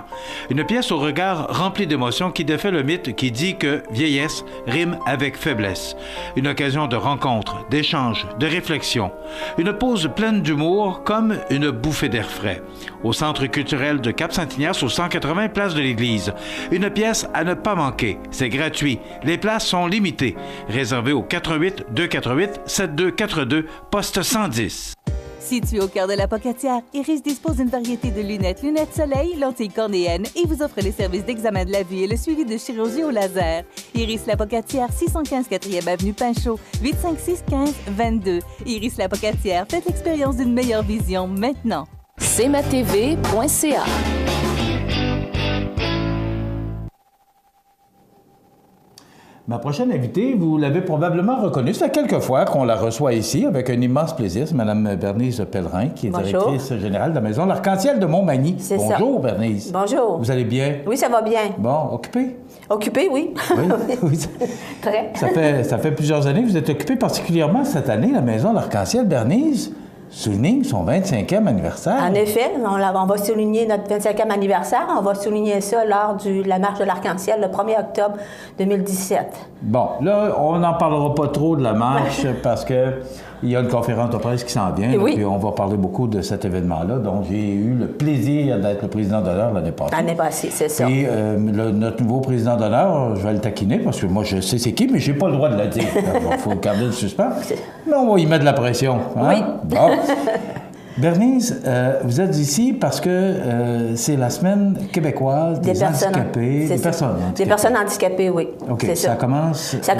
Une pièce au regard rempli d'émotions qui défait le mythe qui dit que vieillesse rime avec faiblesse. Une occasion de rencontre, d'échange, de réflexion. Une pause pleine d'humour comme une bouffée d'air frais. Au Centre culturel de Cap-Saint-Ignace, au 180 place de l'Église. Une pièce à ne pas manquer. C'est gratuit. Les places sont limitées. Réservées au 88 248 7242, poste 110. Situé au cœur de la Pocatière, Iris dispose d'une variété de lunettes soleil, lentilles cornéennes et vous offre les services d'examen de la vue et le suivi de chirurgie au laser. Iris la Pocatière, 615 4e avenue Pinchot, 856 15 22. Iris la Pocatière, faites l'expérience d'une meilleure vision maintenant. cmatv.ca. Ma prochaine invitée, vous l'avez probablement reconnue. Ça fait quelques fois qu'on la reçoit ici avec un immense plaisir. C'est Mme Bernice Pellerin, qui est directrice générale de la Maison L'Arc-en-Ciel de Montmagny. Bonjour, Bernice. Bonjour. Vous allez bien? Oui, ça va bien. Bon, occupée? Occupée, oui. Oui. Très. Ça fait plusieurs années que vous êtes occupée, particulièrement cette année. La Maison L'Arc-en-Ciel, Bernice, souligne son 25e anniversaire. En effet, on va souligner notre 25e anniversaire. On va souligner ça lors de la marche de l'Arc-en-Ciel le 1er octobre 2017. Bon, là, on n'en parlera pas trop de la marche parce que il y a une conférence de presse qui s'en vient. Oui. Puis on va parler beaucoup de cet événement-là. Donc, j'ai eu le plaisir d'être le président d'honneur l'année passée. L'année passée, c'est ça. Et notre nouveau président d'honneur, je vais le taquiner parce que moi, je sais c'est qui, mais je n'ai pas le droit de le dire. Il faut garder le suspens. Mais on va y mettre de la pression. Hein? Oui. Bon. Bernice, vous êtes ici parce que c'est la semaine québécoise des handicapés. Des personnes handicapées, oui. OK, c'est ça commence... Ça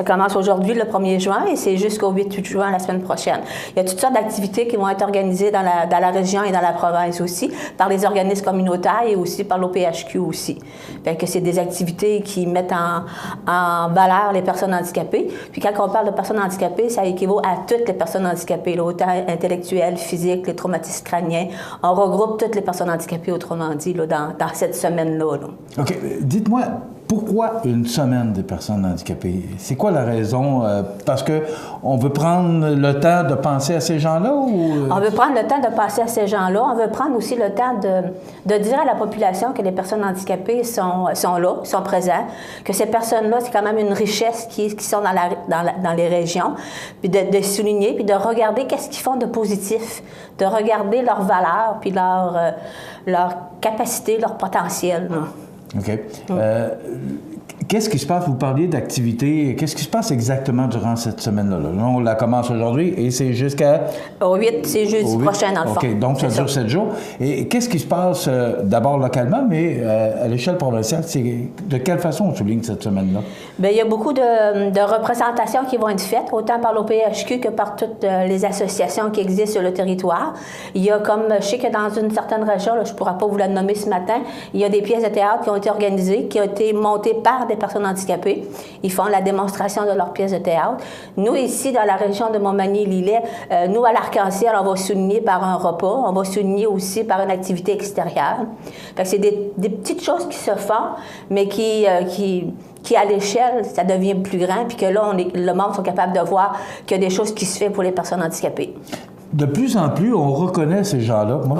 commence aujourd'hui, le 1er juin, et c'est jusqu'au 8 juin, la semaine prochaine. Il y a toutes sortes d'activités qui vont être organisées dans la région et dans la province aussi, par les organismes communautaires et aussi par l'OPHQ aussi. Fait que c'est des activités qui mettent en valeur les personnes handicapées. Puis quand on parle de personnes handicapées, ça équivaut à toutes les personnes handicapées, là, autant intellectuelles, physiques, les traumatismes crâniens. On regroupe toutes les personnes handicapées, autrement dit, là, dans cette semaine-là. Là. OK. Dites-moi, pourquoi une semaine des personnes handicapées? C'est quoi la raison? Parce qu'on veut prendre le temps de penser à ces gens-là? Ou... On veut prendre le temps de penser à ces gens-là. On veut prendre aussi le temps de dire à la population que les personnes handicapées sont là, sont présents, que ces personnes-là, c'est quand même une richesse qui sont dans les régions, puis de souligner, puis de regarder qu'est-ce qu'ils font de positif, de regarder leurs valeurs, puis leur capacité, leur potentiel. Là. OK. Qu'est-ce qui se passe? Vous parliez d'activités. Qu'est-ce qui se passe exactement durant cette semaine-là? Là, on la commence aujourd'hui et c'est jusqu'à... Au 8, c'est jeudi prochain, dans le fond. OK, donc ça dure 7 jours. Et qu'est-ce qui se passe d'abord localement, mais à l'échelle provinciale? De quelle façon on souligne cette semaine-là? Bien, il y a beaucoup de représentations qui vont être faites, autant par l'OPHQ que par toutes les associations qui existent sur le territoire. Il y a comme, je sais que dans une certaine région, là, je ne pourrais pas vous la nommer ce matin, il y a des pièces de théâtre qui ont été organisées, qui ont été montées par des personnes handicapées. Ils font la démonstration de leurs pièces de théâtre. Nous, ici, dans la région de Montmagny-Lillet, nous, à l'Arc-en-Ciel, on va souligner par un repas, on va souligner aussi par une activité extérieure. Fait que c'est des petites choses qui se font, mais qui à l'échelle, ça devient plus grand, puis que là, le monde sont capables de voir qu'il y a des choses qui se font pour les personnes handicapées. De plus en plus, on reconnaît ces gens-là. Moi,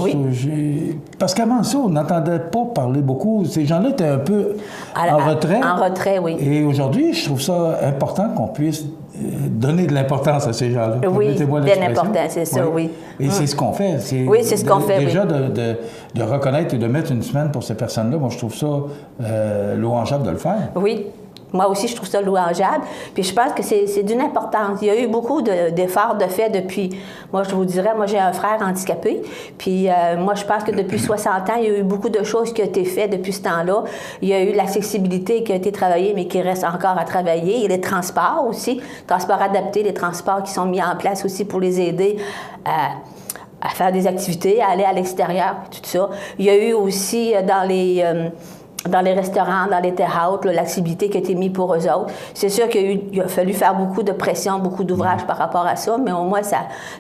parce qu'avant ça, on n'entendait pas parler beaucoup. Ces gens-là étaient un peu en retrait. En retrait, oui. Et aujourd'hui, je trouve ça important qu'on puisse donner de l'importance à ces gens-là. Oui, bien important, c'est ça, oui. Et c'est ce qu'on fait. Oui, c'est ce qu'on fait, déjà, de reconnaître et de mettre une semaine pour ces personnes-là, moi, je trouve ça louangeable de le faire. Oui. Moi aussi, je trouve ça louangeable. Puis je pense que c'est d'une importance. Il y a eu beaucoup d'efforts de fait depuis... Moi, je vous dirais, moi, j'ai un frère handicapé. Puis moi, je pense que depuis 60 ans, il y a eu beaucoup de choses qui ont été faites depuis ce temps-là. Il y a eu l'accessibilité qui a été travaillée, mais qui reste encore à travailler. Et les transports aussi, transports adaptés, les transports qui sont mis en place aussi pour les aider à faire des activités, à aller à l'extérieur, tout ça. Il y a eu aussi dans les restaurants, dans les terrains, l'accessibilité qui a été mise pour eux autres. C'est sûr qu'il a fallu faire beaucoup de pression, beaucoup d'ouvrages par rapport à ça, mais au moins, ça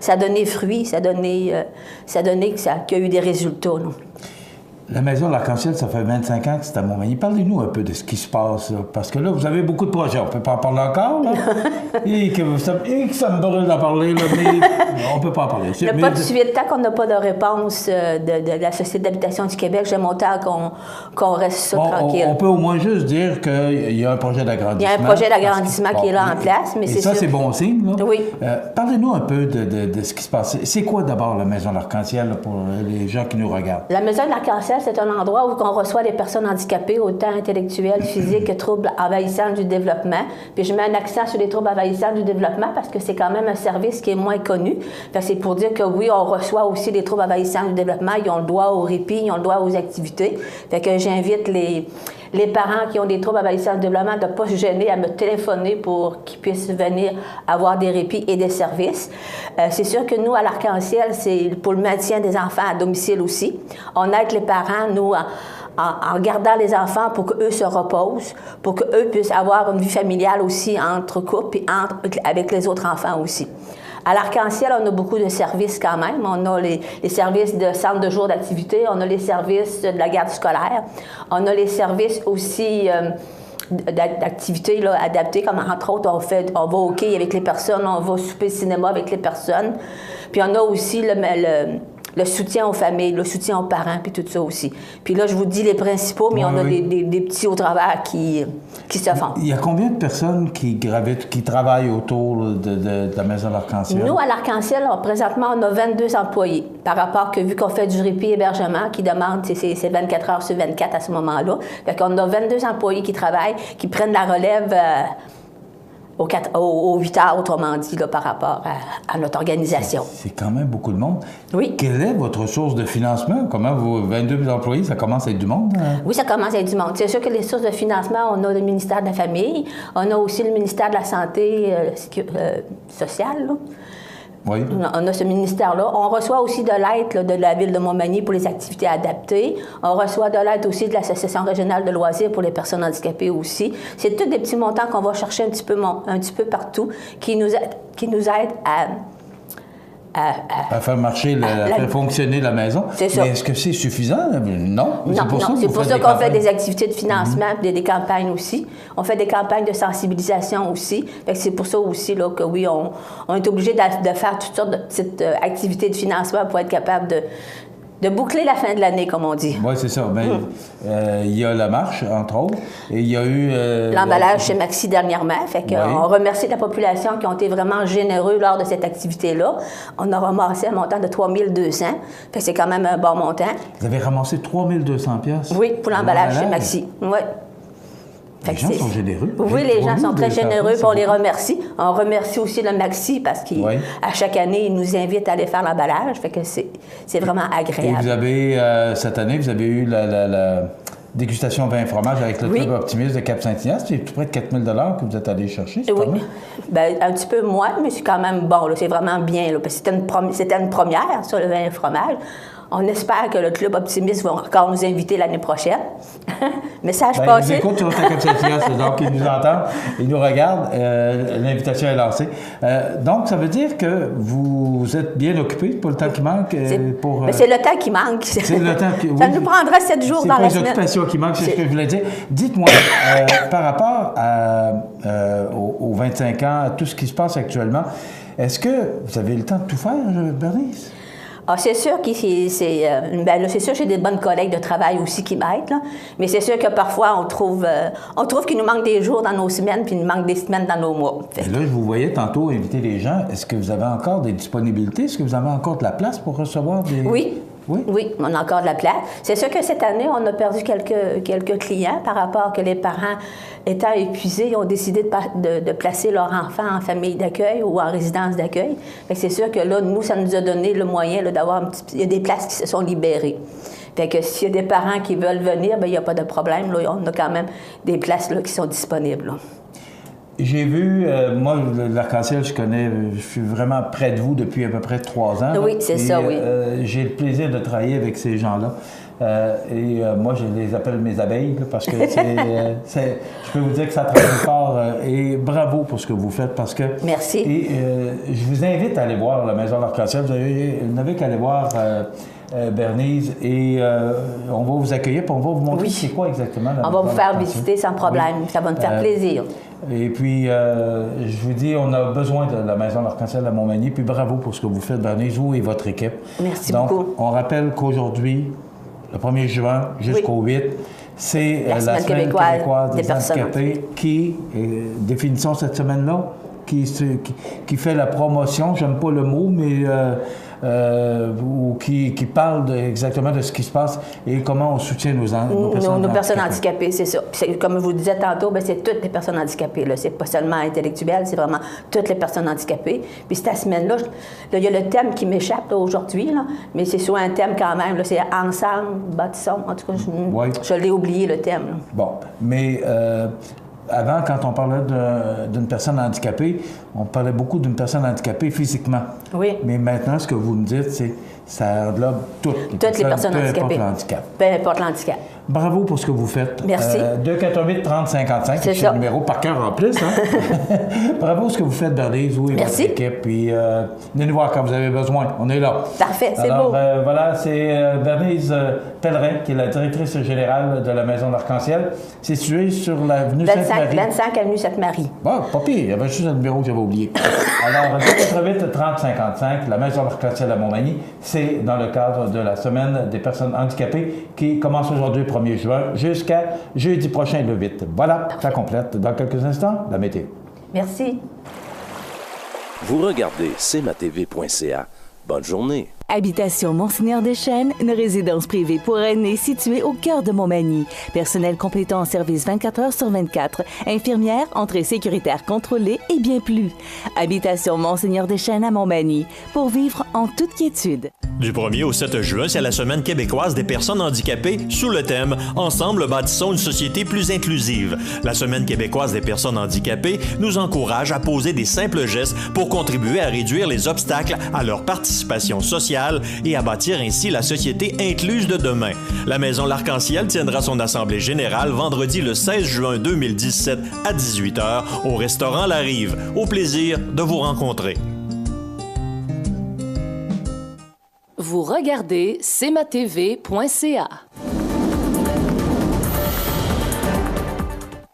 a donné fruit, ça a donné qu'il y a eu des résultats. Non? La Maison L'Arc-en-Ciel, ça fait 25 ans que c'est à Montmagny. Parlez-nous un peu de ce qui se passe, là, parce que là, vous avez beaucoup de projets. On ne peut pas en parler encore, là. et que ça me brûle d'en parler, là, mais on ne peut pas en parler. Il n'y a pas de suivi de temps qu'on n'a pas de réponse de la Société d'habitation du Québec. J'aime autant qu'on reste ça tranquille. On peut au moins juste dire qu'il y a un projet d'agrandissement. Il y a un projet d'agrandissement qui est là en place, mais c'est ça, c'est bon signe, là. Oui. Parlez-nous un peu de ce qui se passe. C'est quoi d'abord la Maison L'Arc-en-Ciel, là, pour les gens qui nous regardent? La Maison de l'Arc-en-Ciel, c'est un endroit où on reçoit des personnes handicapées, autant intellectuelles, physiques que troubles envahissants du développement. Puis je mets un accent sur les troubles envahissants du développement parce que c'est quand même un service qui est moins connu. Fait que c'est pour dire que oui, on reçoit aussi les troubles envahissants du développement. Ils ont le droit au répit, ils ont le droit aux activités. Fait que j'invite les parents qui ont des troubles envahissants du développement de ne pas se gêner à me téléphoner pour qu'ils puissent venir avoir des répits et des services. C'est sûr que nous, à l'Arc-en-Ciel, c'est pour le maintien des enfants à domicile aussi. On aide les parents, nous, en gardant les enfants pour qu'eux se reposent, pour qu'eux puissent avoir une vie familiale aussi entre couples et avec les autres enfants aussi. À l'Arc-en-Ciel, on a beaucoup de services quand même. On a les services de centre de jour d'activité, on a les services de la garde scolaire, on a les services aussi d'activités adaptées, comme entre autres, on va au quai avec les personnes, on va souper cinéma avec les personnes. Puis on a aussi le soutien aux familles, le soutien aux parents, puis tout ça aussi. Puis là, je vous dis les principaux, mais on a des petits au travers qui se font. Il y a combien de personnes qui travaillent autour de la Maison de l'Arc-en-Ciel? Nous, à l'Arc-en-Ciel, présentement, on a 22 employés. Par rapport que, vu qu'on fait du répit hébergement, qui demande, c'est 24 heures sur 24 à ce moment-là. Fait qu'on a 22 employés qui travaillent, qui prennent la relève aux 8 heures, autrement dit, là, par rapport à notre organisation. C'est quand même beaucoup de monde. Oui. Quelle est votre source de financement? Comment vos 22 employés, ça commence à être du monde? Hein? Oui, ça commence à être du monde. C'est sûr que les sources de financement, on a le ministère de la Famille, on a aussi le ministère de la Santé sociale, là. Oui. On a ce ministère-là. On reçoit aussi de l'aide de la Ville de Montmagny pour les activités adaptées. On reçoit de l'aide aussi de l'Association régionale de loisirs pour les personnes handicapées aussi. C'est tous des petits montants qu'on va chercher un petit peu partout, qui nous aident à faire marcher, à faire fonctionner la maison. C'est ça. Mais est-ce que c'est suffisant? Non. C'est pour ça qu'on fait des activités de financement, des campagnes aussi. On fait des campagnes de sensibilisation aussi. C'est pour ça aussi là, que oui, on est obligé de faire toutes sortes de petites activités de financement pour être capable de boucler la fin de l'année, comme on dit. Oui, c'est ça. Il y a la marche, entre autres, et il y a eu... l'emballage chez Maxi dernièrement. Fait qu'on remercie la population qui ont été vraiment généreux lors de cette activité-là. On a ramassé un montant de 3 200. Fait que c'est quand même un bon montant. Vous avez ramassé 3 200 $? Oui, pour l'emballage chez Maxi. Oui. Les gens sont généreux. Oui, les gens sont très généreux, puis on les remercie. On remercie aussi le Maxi parce qu'à chaque année, il nous invite à aller faire l'emballage. Fait que c'est vraiment agréable. Et vous avez, cette année, vous avez eu la dégustation vin et fromage avec le Club Optimiste de Cap-Saint-Ignace. C'est tout près de 4 000 $ que vous êtes allé chercher. Oui. Bien, un petit peu moins, mais c'est quand même bon. C'est vraiment bien. Là, parce que c'était une première sur le vin et fromage. On espère que le Club Optimiste va encore nous inviter l'année prochaine. Message passé. Ils nous écoutent sur Cap-Saint-Ignace, donc ils nous entendent, ils nous regardent. L'invitation est lancée. Donc, ça veut dire que vous êtes bien occupé pour le temps qui manque? C'est le temps qui manque. C'est le temps qui... Ça nous prendra 7 jours dans la semaine. C'est les occupations qui manquent, c'est ce que je voulais dire. Dites-moi, par rapport aux 25 ans, à tout ce qui se passe actuellement, est-ce que vous avez le temps de tout faire, Bernice? Ah, c'est sûr que c'est sûr que j'ai des bonnes collègues de travail aussi qui m'aident, là. Mais c'est sûr que parfois, on trouve qu'il nous manque des jours dans nos semaines, puis il nous manque des semaines dans nos mois. Et là, je vous voyais tantôt inviter les gens. Est-ce que vous avez encore des disponibilités? Est-ce que vous avez encore de la place pour recevoir des... Oui. Oui, on a encore de la place. C'est sûr que cette année, on a perdu quelques clients par rapport que les parents, étant épuisés, ont décidé de placer leurs enfants en famille d'accueil ou en résidence d'accueil. C'est sûr que là, nous, ça nous a donné le moyen d'avoir il y a des places qui se sont libérées. Fait que s'il y a des parents qui veulent venir, bien, il n'y a pas de problème. Là, on a quand même des places là, qui sont disponibles. Là. J'ai vu, moi, l'Arc-en-Ciel, je suis vraiment près de vous depuis à peu près 3 ans. Oui, c'est ça, oui. J'ai le plaisir de travailler avec ces gens-là. Moi, je les appelle mes abeilles, là, parce que je peux vous dire que ça travaille fort. Et bravo pour ce que vous faites, parce que... Merci. Et je vous invite à aller voir la Maison de l'Arc-en-Ciel. Vous n'avez qu'à aller voir... Bernice, et on va vous accueillir, puis on va vous montrer c'est quoi exactement la On va vous faire visiter sans problème, ça va nous faire plaisir. Et puis, je vous dis, on a besoin de la Maison de l'Arc-en-Ciel à Montmagny, puis bravo pour ce que vous faites, Bernice, vous et votre équipe. Merci beaucoup. Donc, on rappelle qu'aujourd'hui, le 1er juin jusqu'au 8, c'est la Semaine québécoise des handicapés qui, définissons cette semaine-là, qui fait la promotion, j'aime pas le mot, mais... ou qui parle exactement de ce qui se passe et comment on soutient nos personnes handicapées, c'est ça. Comme je vous disais tantôt, c'est toutes les personnes handicapées. C'est pas seulement intellectuel, c'est vraiment toutes les personnes handicapées. Puis cette semaine-là, il y a le thème qui m'échappe aujourd'hui, mais c'est sur un thème quand même. C'est Ensemble, bâtissons. En tout cas, je l'ai oublié, le thème. Là. Bon, mais... Avant, quand on parlait d'une personne handicapée, on parlait beaucoup d'une personne handicapée physiquement. Oui. Mais maintenant, ce que vous me dites, Ça englobe toutes les personnes handicapées. Peu importe l'handicap. Peu importe l'handicap. Bravo pour ce que vous faites. Merci. 248-3055, c'est le numéro par cœur en plus. Hein? Bravo pour ce que vous faites, Bernice, vous et votre équipe. Puis venez nous voir quand vous avez besoin. On est là. Parfait, c'est beau. Voilà, c'est Bernice Pellerin, qui est la directrice générale de la Maison d'Arc-en-Ciel. C'est situé sur l'avenue Sainte-Marie. 25 avenue Sainte-Marie. Bon, pas pire. Il y avait juste un numéro que j'avais oublié. Alors, 248-3055, la Maison d'Arc-en-Ciel à Montmagny, c'est dans le cadre de la Semaine des personnes handicapées qui commence aujourd'hui, 1er juin, jusqu'à jeudi prochain, le 8. Voilà, ça complète. Dans quelques instants, la météo. Merci. Vous regardez cmatv.ca. Bonne journée. Habitation Monseigneur Deschênes, une résidence privée pour aînés située au cœur de Montmagny. Personnel complétant en service 24 heures sur 24. Infirmière, entrée sécuritaire contrôlée et bien plus. Habitation Monseigneur Deschênes à Montmagny, pour vivre en toute quiétude. Du 1er au 7 juin, c'est la Semaine québécoise des personnes handicapées sous le thème « Ensemble, bâtissons une société plus inclusive ». La Semaine québécoise des personnes handicapées nous encourage à poser des simples gestes pour contribuer à réduire les obstacles à leur participation sociale et à bâtir ainsi la société incluse de demain. La Maison L'Arc-en-Ciel tiendra son assemblée générale vendredi le 16 juin 2017 à 18h au restaurant La Rive. Au plaisir de vous rencontrer. Vous regardez cmatv.ca.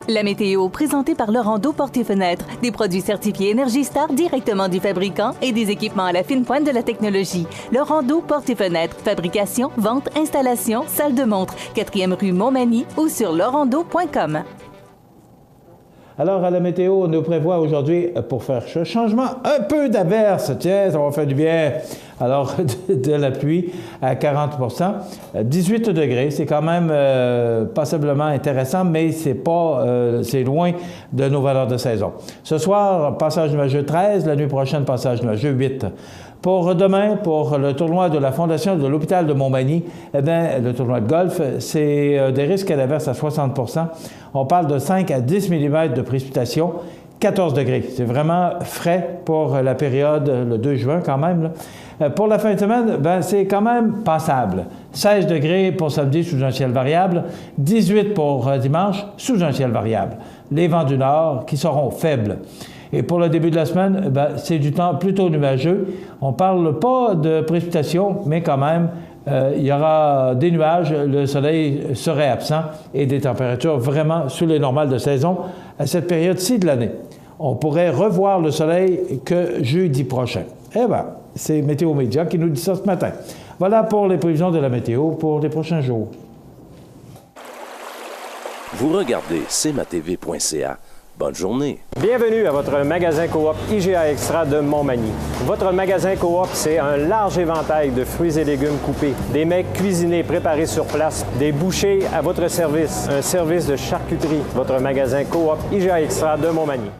La météo, présentée par Laurando Portes et Fenêtres. Des produits certifiés Énergie Star directement du fabricant et des équipements à la fine pointe de la technologie. Laurando Portes et Fenêtres. Fabrication, vente, installation, salle de montre. 4e rue Montmagny ou sur laurando.com. Alors, à la météo, on nous prévoit aujourd'hui, pour faire ce changement, un peu d'averse. Tiens, ça va faire du bien. Alors, de la pluie à 40 18 degrés, c'est quand même passablement intéressant, mais c'est loin de nos valeurs de saison. Ce soir, passage nuageux 13, la nuit prochaine, passage nuageux 8. Pour demain, pour le tournoi de la Fondation de l'hôpital de Montmagny, eh bien, le tournoi de golf, c'est des risques à l'averse à 60 On parle de 5 à 10 mm de précipitations, 14 degrés. C'est vraiment frais pour la période, le 2 juin quand même. Pour la fin de semaine, ben, c'est quand même passable. 16 degrés pour samedi sous un ciel variable, 18 pour dimanche sous un ciel variable. Les vents du nord qui seront faibles. Et pour le début de la semaine, ben, c'est du temps plutôt nuageux. On ne parle pas de précipitations, mais quand même, il y aura des nuages, le soleil serait absent et des températures vraiment sous les normales de saison à cette période-ci de l'année. On pourrait revoir le soleil que jeudi prochain. Eh bien, c'est Météo Média qui nous dit ça ce matin. Voilà pour les prévisions de la météo pour les prochains jours. Vous regardez cmatv.ca. Bonne journée. Bienvenue à votre magasin Coop IGA Extra de Montmagny. Votre magasin Coop, c'est un large éventail de fruits et légumes coupés, des mets cuisinés préparés sur place, des bouchées à votre service, un service de charcuterie. Votre magasin Coop IGA Extra de Montmagny.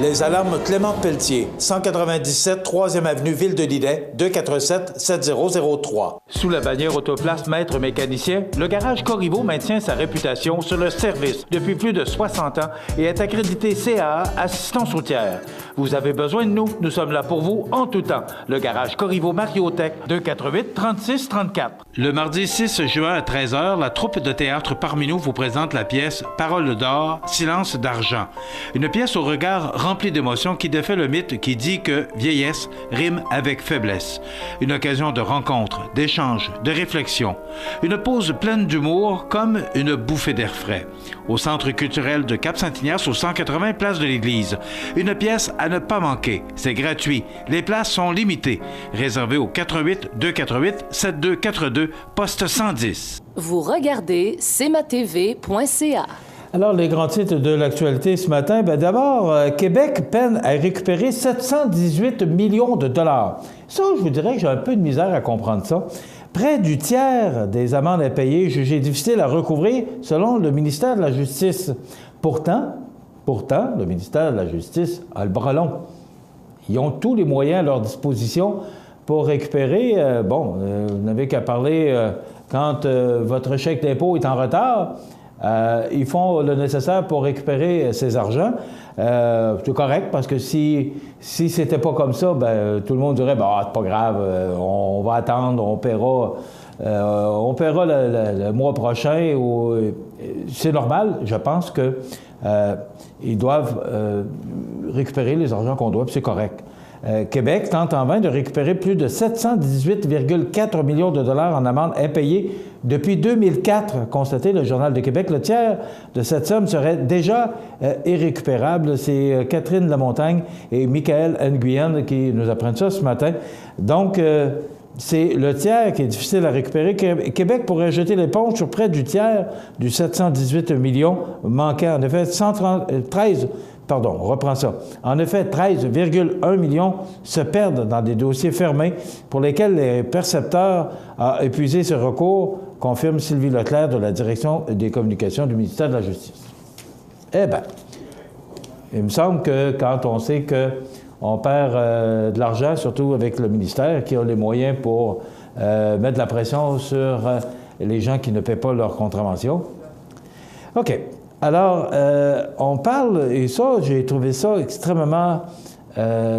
Les alarmes Clément Pelletier, 197 3e avenue Ville-de-Lillet, 247-7003. Sous la bannière Autoplace Maître Mécanicien, le garage Corriveau maintient sa réputation sur le service depuis plus de 60 ans et est accrédité CAA Assistance routière. Vous avez besoin de nous, nous sommes là pour vous en tout temps. Le garage Corriveau Mariotech, 248-3634. Le mardi 6 juin à 13h, la troupe de théâtre Parmi nous vous présente la pièce Paroles d'or, silence d'argent. Une pièce au regard rempli d'émotions qui défait le mythe qui dit que vieillesse rime avec faiblesse. Une occasion de rencontre, d'échange, de réflexion. Une pause pleine d'humour comme une bouffée d'air frais. Au Centre culturel de Cap-Saint-Ignace, au 180 place de l'Église. Une pièce à ne pas manquer. C'est gratuit. Les places sont limitées. Réservées au 88 248 7242 poste 110. Vous regardez cmatv.ca. Alors, les grands titres de l'actualité ce matin, bien d'abord, Québec peine à récupérer 718 millions de dollars. Ça, je vous dirais que j'ai un peu de misère à comprendre ça. Près du tiers des amendes à payer jugées difficiles à recouvrir selon le ministère de la Justice. Pourtant, le ministère de la Justice a le bras long. Ils ont tous les moyens à leur disposition pour récupérer. Vous n'avez qu'à parler quand votre chèque d'impôt est en retard. Ils font le nécessaire pour récupérer ces argents. C'est correct, parce que si c'était pas comme ça, ben, tout le monde dirait, ben, c'est pas grave, on va attendre, on paiera le mois prochain. C'est normal, je pense que ils doivent récupérer les argents qu'on doit, puis c'est correct. Québec tente en vain de récupérer plus de 718,4 millions de dollars en amendes impayées depuis 2004, a constaté le Journal de Québec. Le tiers de cette somme serait déjà irrécupérable. C'est Catherine Lamontagne et Michael Nguyen qui nous apprennent ça ce matin. Donc, c'est le tiers qui est difficile à récupérer. Québec pourrait jeter l'éponge sur près du tiers du 718 millions manquants. En effet, 13,1 millions se perdent dans des dossiers fermés pour lesquels les percepteurs ont épuisé ce recours, confirme Sylvie Leclerc de la Direction des communications du ministère de la Justice. Eh bien, il me semble que quand on sait qu'on perd de l'argent, surtout avec le ministère qui a les moyens pour mettre de la pression sur les gens qui ne paient pas leur contravention. OK. Alors, on parle, et ça, j'ai trouvé ça extrêmement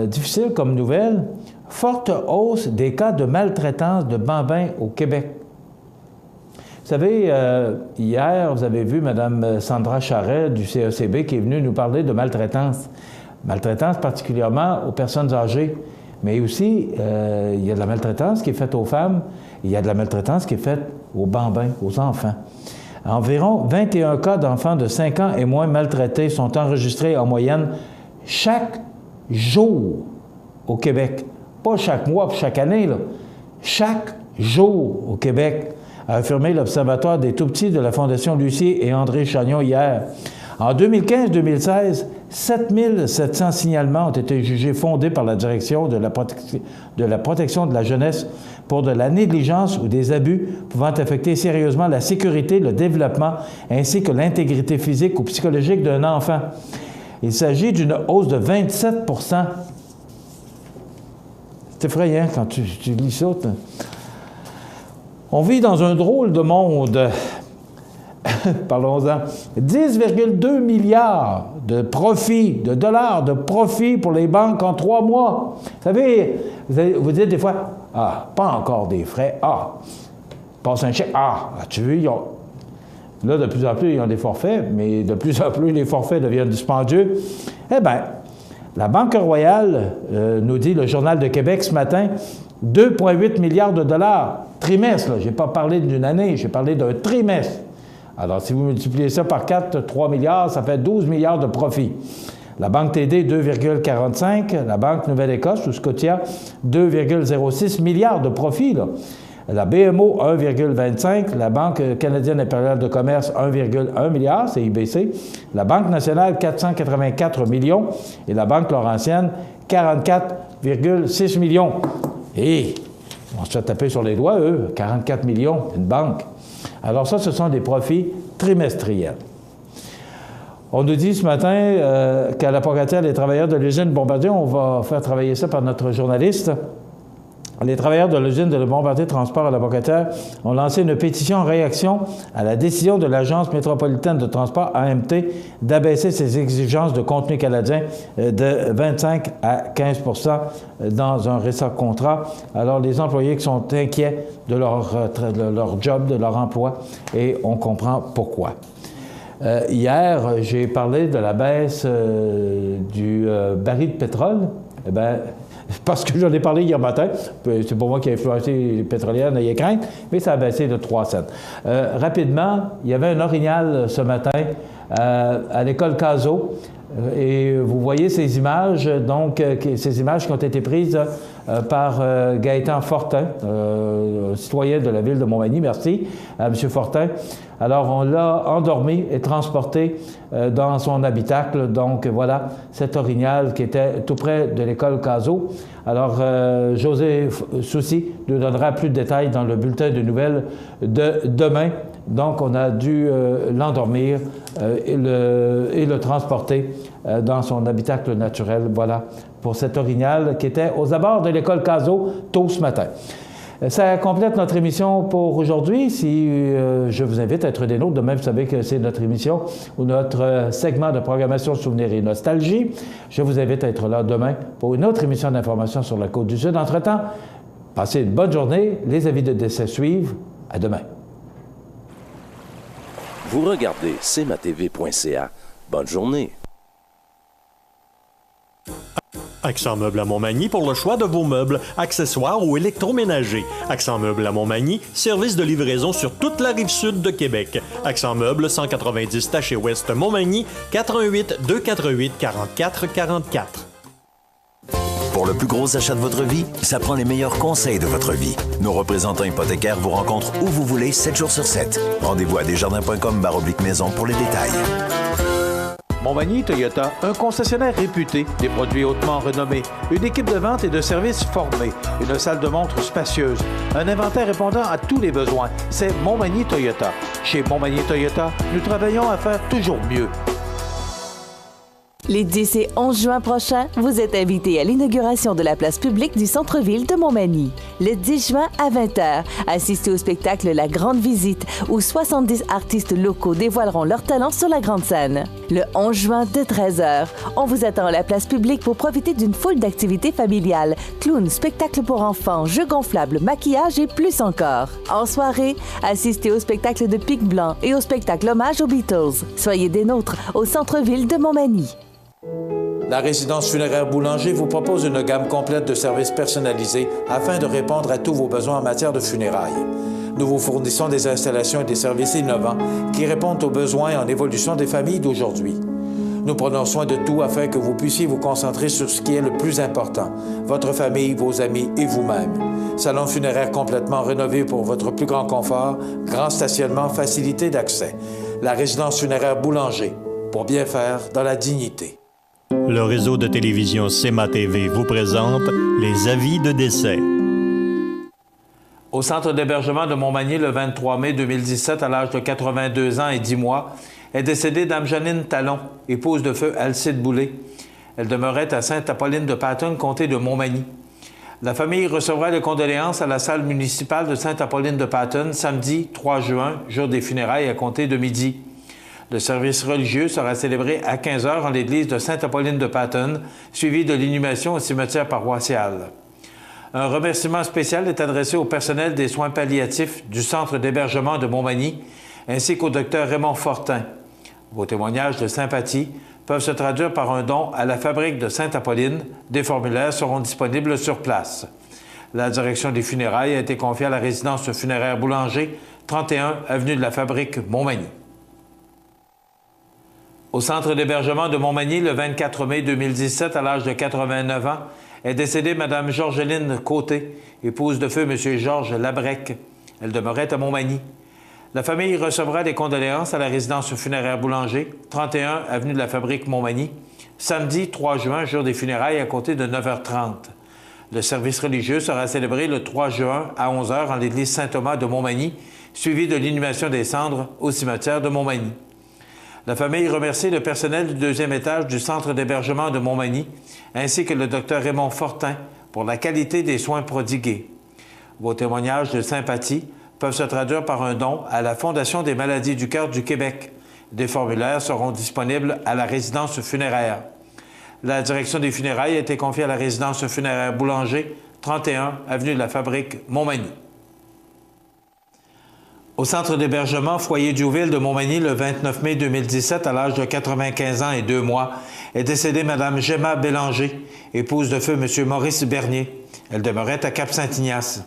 difficile comme nouvelle, forte hausse des cas de maltraitance de bambins au Québec. Vous savez, hier, vous avez vu Mme Sandra Charret du CECB qui est venue nous parler de maltraitance. Maltraitance particulièrement aux personnes âgées, mais aussi, il y a de la maltraitance qui est faite aux femmes, il y a de la maltraitance qui est faite aux bambins, aux enfants. Environ 21 cas d'enfants de 5 ans et moins maltraités sont enregistrés en moyenne chaque jour au Québec. Pas chaque mois, puis chaque année, là. Chaque jour au Québec, a affirmé l'Observatoire des tout-petits de la Fondation Lucier et André Chagnon hier. En 2015-2016, 7700 signalements ont été jugés fondés par la Direction de la protection de la jeunesse pour de la négligence ou des abus pouvant affecter sérieusement la sécurité, le développement ainsi que l'intégrité physique ou psychologique d'un enfant. Il s'agit d'une hausse de 27 %. C'est effrayant quand tu lis ça. On vit dans un drôle de monde. Parlons-en. 10,2 milliards de dollars de profit pour les banques en 3 mois. Vous savez, vous dites des fois, ah, pas encore des frais. Ah, passe un chèque. Ah, as-tu vu, là, de plus en plus, ils ont des forfaits, mais de plus en plus, les forfaits deviennent dispendieux. Eh bien, la Banque Royale, nous dit le Journal de Québec ce matin, 2,8 milliards de dollars, trimestre. Je n'ai pas parlé d'une année, j'ai parlé d'un trimestre. Alors, si vous multipliez ça par 4, 3 milliards, ça fait 12 milliards de profit. La Banque TD, 2,45. La Banque Nouvelle-Écosse, ou Scotia, 2,06 milliards de profit, là. La BMO, 1,25. La Banque canadienne impériale de commerce, 1,1 milliard, c'est IBC. La Banque nationale, 484 millions. Et la Banque Laurentienne, 44,6 millions. Et on se fait taper sur les doigts, eux, 44 millions, une banque. Alors ça, ce sont des profits trimestriels. On nous dit ce matin qu'à la Pocatière, les travailleurs de l'usine Bombardier, on va faire travailler ça par notre journaliste. Les travailleurs de l'usine de Bombardier Transport à la Pocatière ont lancé une pétition en réaction à la décision de l'Agence métropolitaine de transport, AMT, d'abaisser ses exigences de contenu canadien de 25 à 15 % dans un récent contrat. Alors, les employés qui sont inquiets de leur job, de leur emploi, et on comprend pourquoi. Hier, j'ai parlé de la baisse du baril de pétrole. Eh bien, parce que j'en ai parlé hier matin, c'est pour moi qui a influencé les pétrolières n'ayez crainte, mais ça a baissé de 3 cents. Rapidement, il y avait un orignal ce matin à l'école Cazot, et vous voyez ces images, donc ces images qui ont été prises par Gaëtan Fortin, citoyen de la ville de Montmagny. Merci à M. Fortin. Alors, on l'a endormi et transporté dans son habitacle. Donc, voilà, cet orignal qui était tout près de l'école Cazot. Alors, José Soucy nous donnera plus de détails dans le bulletin de nouvelles de demain. Donc, on a dû l'endormir et le transporter dans son habitacle naturel. Voilà, pour cet orignal qui était aux abords de l'école Cazot tôt ce matin. Ça complète notre émission pour aujourd'hui. Si je vous invite à être des nôtres, demain, vous savez que c'est notre émission ou notre segment de programmation Souvenirs et Nostalgie. Je vous invite à être là demain pour une autre émission d'information sur la Côte-du-Sud. Entre-temps, passez une bonne journée. Les avis de décès suivent. À demain. Vous regardez cmatv.ca. Bonne journée. Accent Meubles à Montmagny pour le choix de vos meubles, accessoires ou électroménagers. Accent Meubles à Montmagny, service de livraison sur toute la rive sud de Québec. Accent Meubles, 190 Taché Ouest Montmagny, 418 248 44 44. Pour le plus gros achat de votre vie, ça prend les meilleurs conseils de votre vie. Nos représentants hypothécaires vous rencontrent où vous voulez, 7 jours sur 7. Rendez-vous à desjardins.com/maison pour les détails. Montmagny Toyota, un concessionnaire réputé, des produits hautement renommés, une équipe de vente et de services formée, une salle de montre spacieuse, un inventaire répondant à tous les besoins. C'est Montmagny Toyota. Chez Montmagny Toyota, nous travaillons à faire toujours mieux. Les 10 et 11 juin prochains, vous êtes invités à l'inauguration de la place publique du centre-ville de Montmagny. Le 10 juin à 20h, assistez au spectacle La Grande Visite, où 70 artistes locaux dévoileront leurs talents sur la grande scène. Le 11 juin de 13h, on vous attend à la place publique pour profiter d'une foule d'activités familiales, clowns, spectacles pour enfants, jeux gonflables, maquillage et plus encore. En soirée, assistez au spectacle de Pic Blanc et au spectacle hommage aux Beatles. Soyez des nôtres au centre-ville de Montmagny. La résidence funéraire Boulanger vous propose une gamme complète de services personnalisés afin de répondre à tous vos besoins en matière de funérailles. Nous vous fournissons des installations et des services innovants qui répondent aux besoins en évolution des familles d'aujourd'hui. Nous prenons soin de tout afin que vous puissiez vous concentrer sur ce qui est le plus important, votre famille, vos amis et vous-même. Salon funéraire complètement rénové pour votre plus grand confort, grand stationnement, facilité d'accès. La résidence funéraire Boulanger, pour bien faire dans la dignité. Le réseau de télévision CMA-TV vous présente les avis de décès. Au centre d'hébergement de Montmagny, le 23 mai 2017, à l'âge de 82 ans et 10 mois, est décédée Dame Janine Talon, épouse de feu Alcide Boulay. Elle demeurait à Sainte-Apolline-de-Paton, comté de Montmagny. La famille recevra les condoléances à la salle municipale de Sainte-Apolline-de-Paton samedi 3 juin, jour des funérailles à compter de midi. Le service religieux sera célébré à 15h en l'église de Sainte-Apolline-de-Paton, suivi de l'inhumation au cimetière paroissial. Un remerciement spécial est adressé au personnel des soins palliatifs du centre d'hébergement de Montmagny, ainsi qu'au docteur Raymond Fortin. Vos témoignages de sympathie peuvent se traduire par un don à la fabrique de Sainte-Apolline. Des formulaires seront disponibles sur place. La direction des funérailles a été confiée à la résidence funéraire Boulanger, 31 avenue de la Fabrique, Montmagny. Au centre d'hébergement de Montmagny, le 24 mai 2017, à l'âge de 89 ans, est décédée Mme Georgeline Côté, épouse de feu M. Georges Labrec. Elle demeurait à Montmagny. La famille recevra des condoléances à la résidence funéraire Boulanger, 31 avenue de la Fabrique, Montmagny, samedi 3 juin, jour des funérailles, à compter de 9h30. Le service religieux sera célébré le 3 juin à 11h en l'église Saint-Thomas de Montmagny, suivi de l'inhumation des cendres au cimetière de Montmagny. La famille remercie le personnel du deuxième étage du centre d'hébergement de Montmagny, ainsi que le docteur Raymond Fortin pour la qualité des soins prodigués. Vos témoignages de sympathie peuvent se traduire par un don à la Fondation des maladies du cœur du Québec. Des formulaires seront disponibles à la résidence funéraire. La direction des funérailles a été confiée à la résidence funéraire Boulanger, 31 avenue de la Fabrique, Montmagny. Au centre d'hébergement Foyer Diouville de Montmagny, le 29 mai 2017, à l'âge de 95 ans et 2 mois, est décédée Mme Gemma Bélanger, épouse de feu M. Maurice Bernier. Elle demeurait à Cap-Saint-Ignace.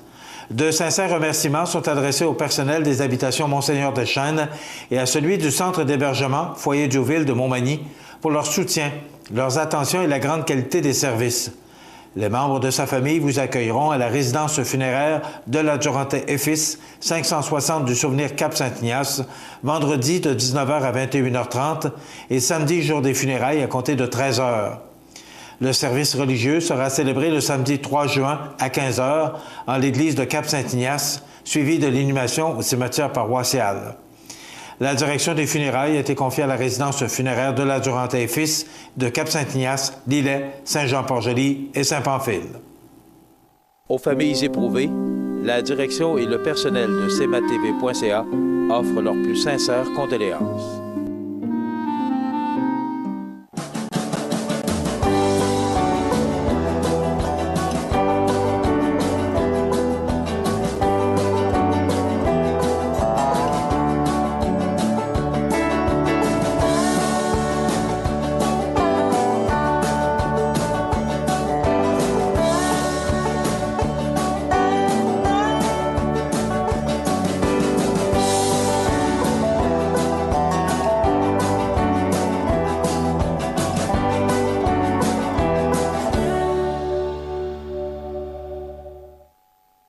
De sincères remerciements sont adressés au personnel des habitations Monseigneur-des-Chênes et à celui du centre d'hébergement Foyer Diouville de Montmagny pour leur soutien, leurs attentions et la grande qualité des services. Les membres de sa famille vous accueilleront à la résidence funéraire de la Durantais et Fils, 560 du Souvenir Cap-Saint-Ignace, vendredi de 19h à 21h30 et samedi, jour des funérailles, à compter de 13h. Le service religieux sera célébré le samedi 3 juin à 15h en l'église de Cap-Saint-Ignace, suivi de l'inhumation au cimetière paroissial. La direction des funérailles a été confiée à la résidence funéraire de la Durantais et Fils de Cap-Saint-Ignace, Lillet, Saint-Jean-Port-Joli et Saint-Pamphile. Aux familles éprouvées, la direction et le personnel de cmatv.ca offrent leurs plus sincères condoléances.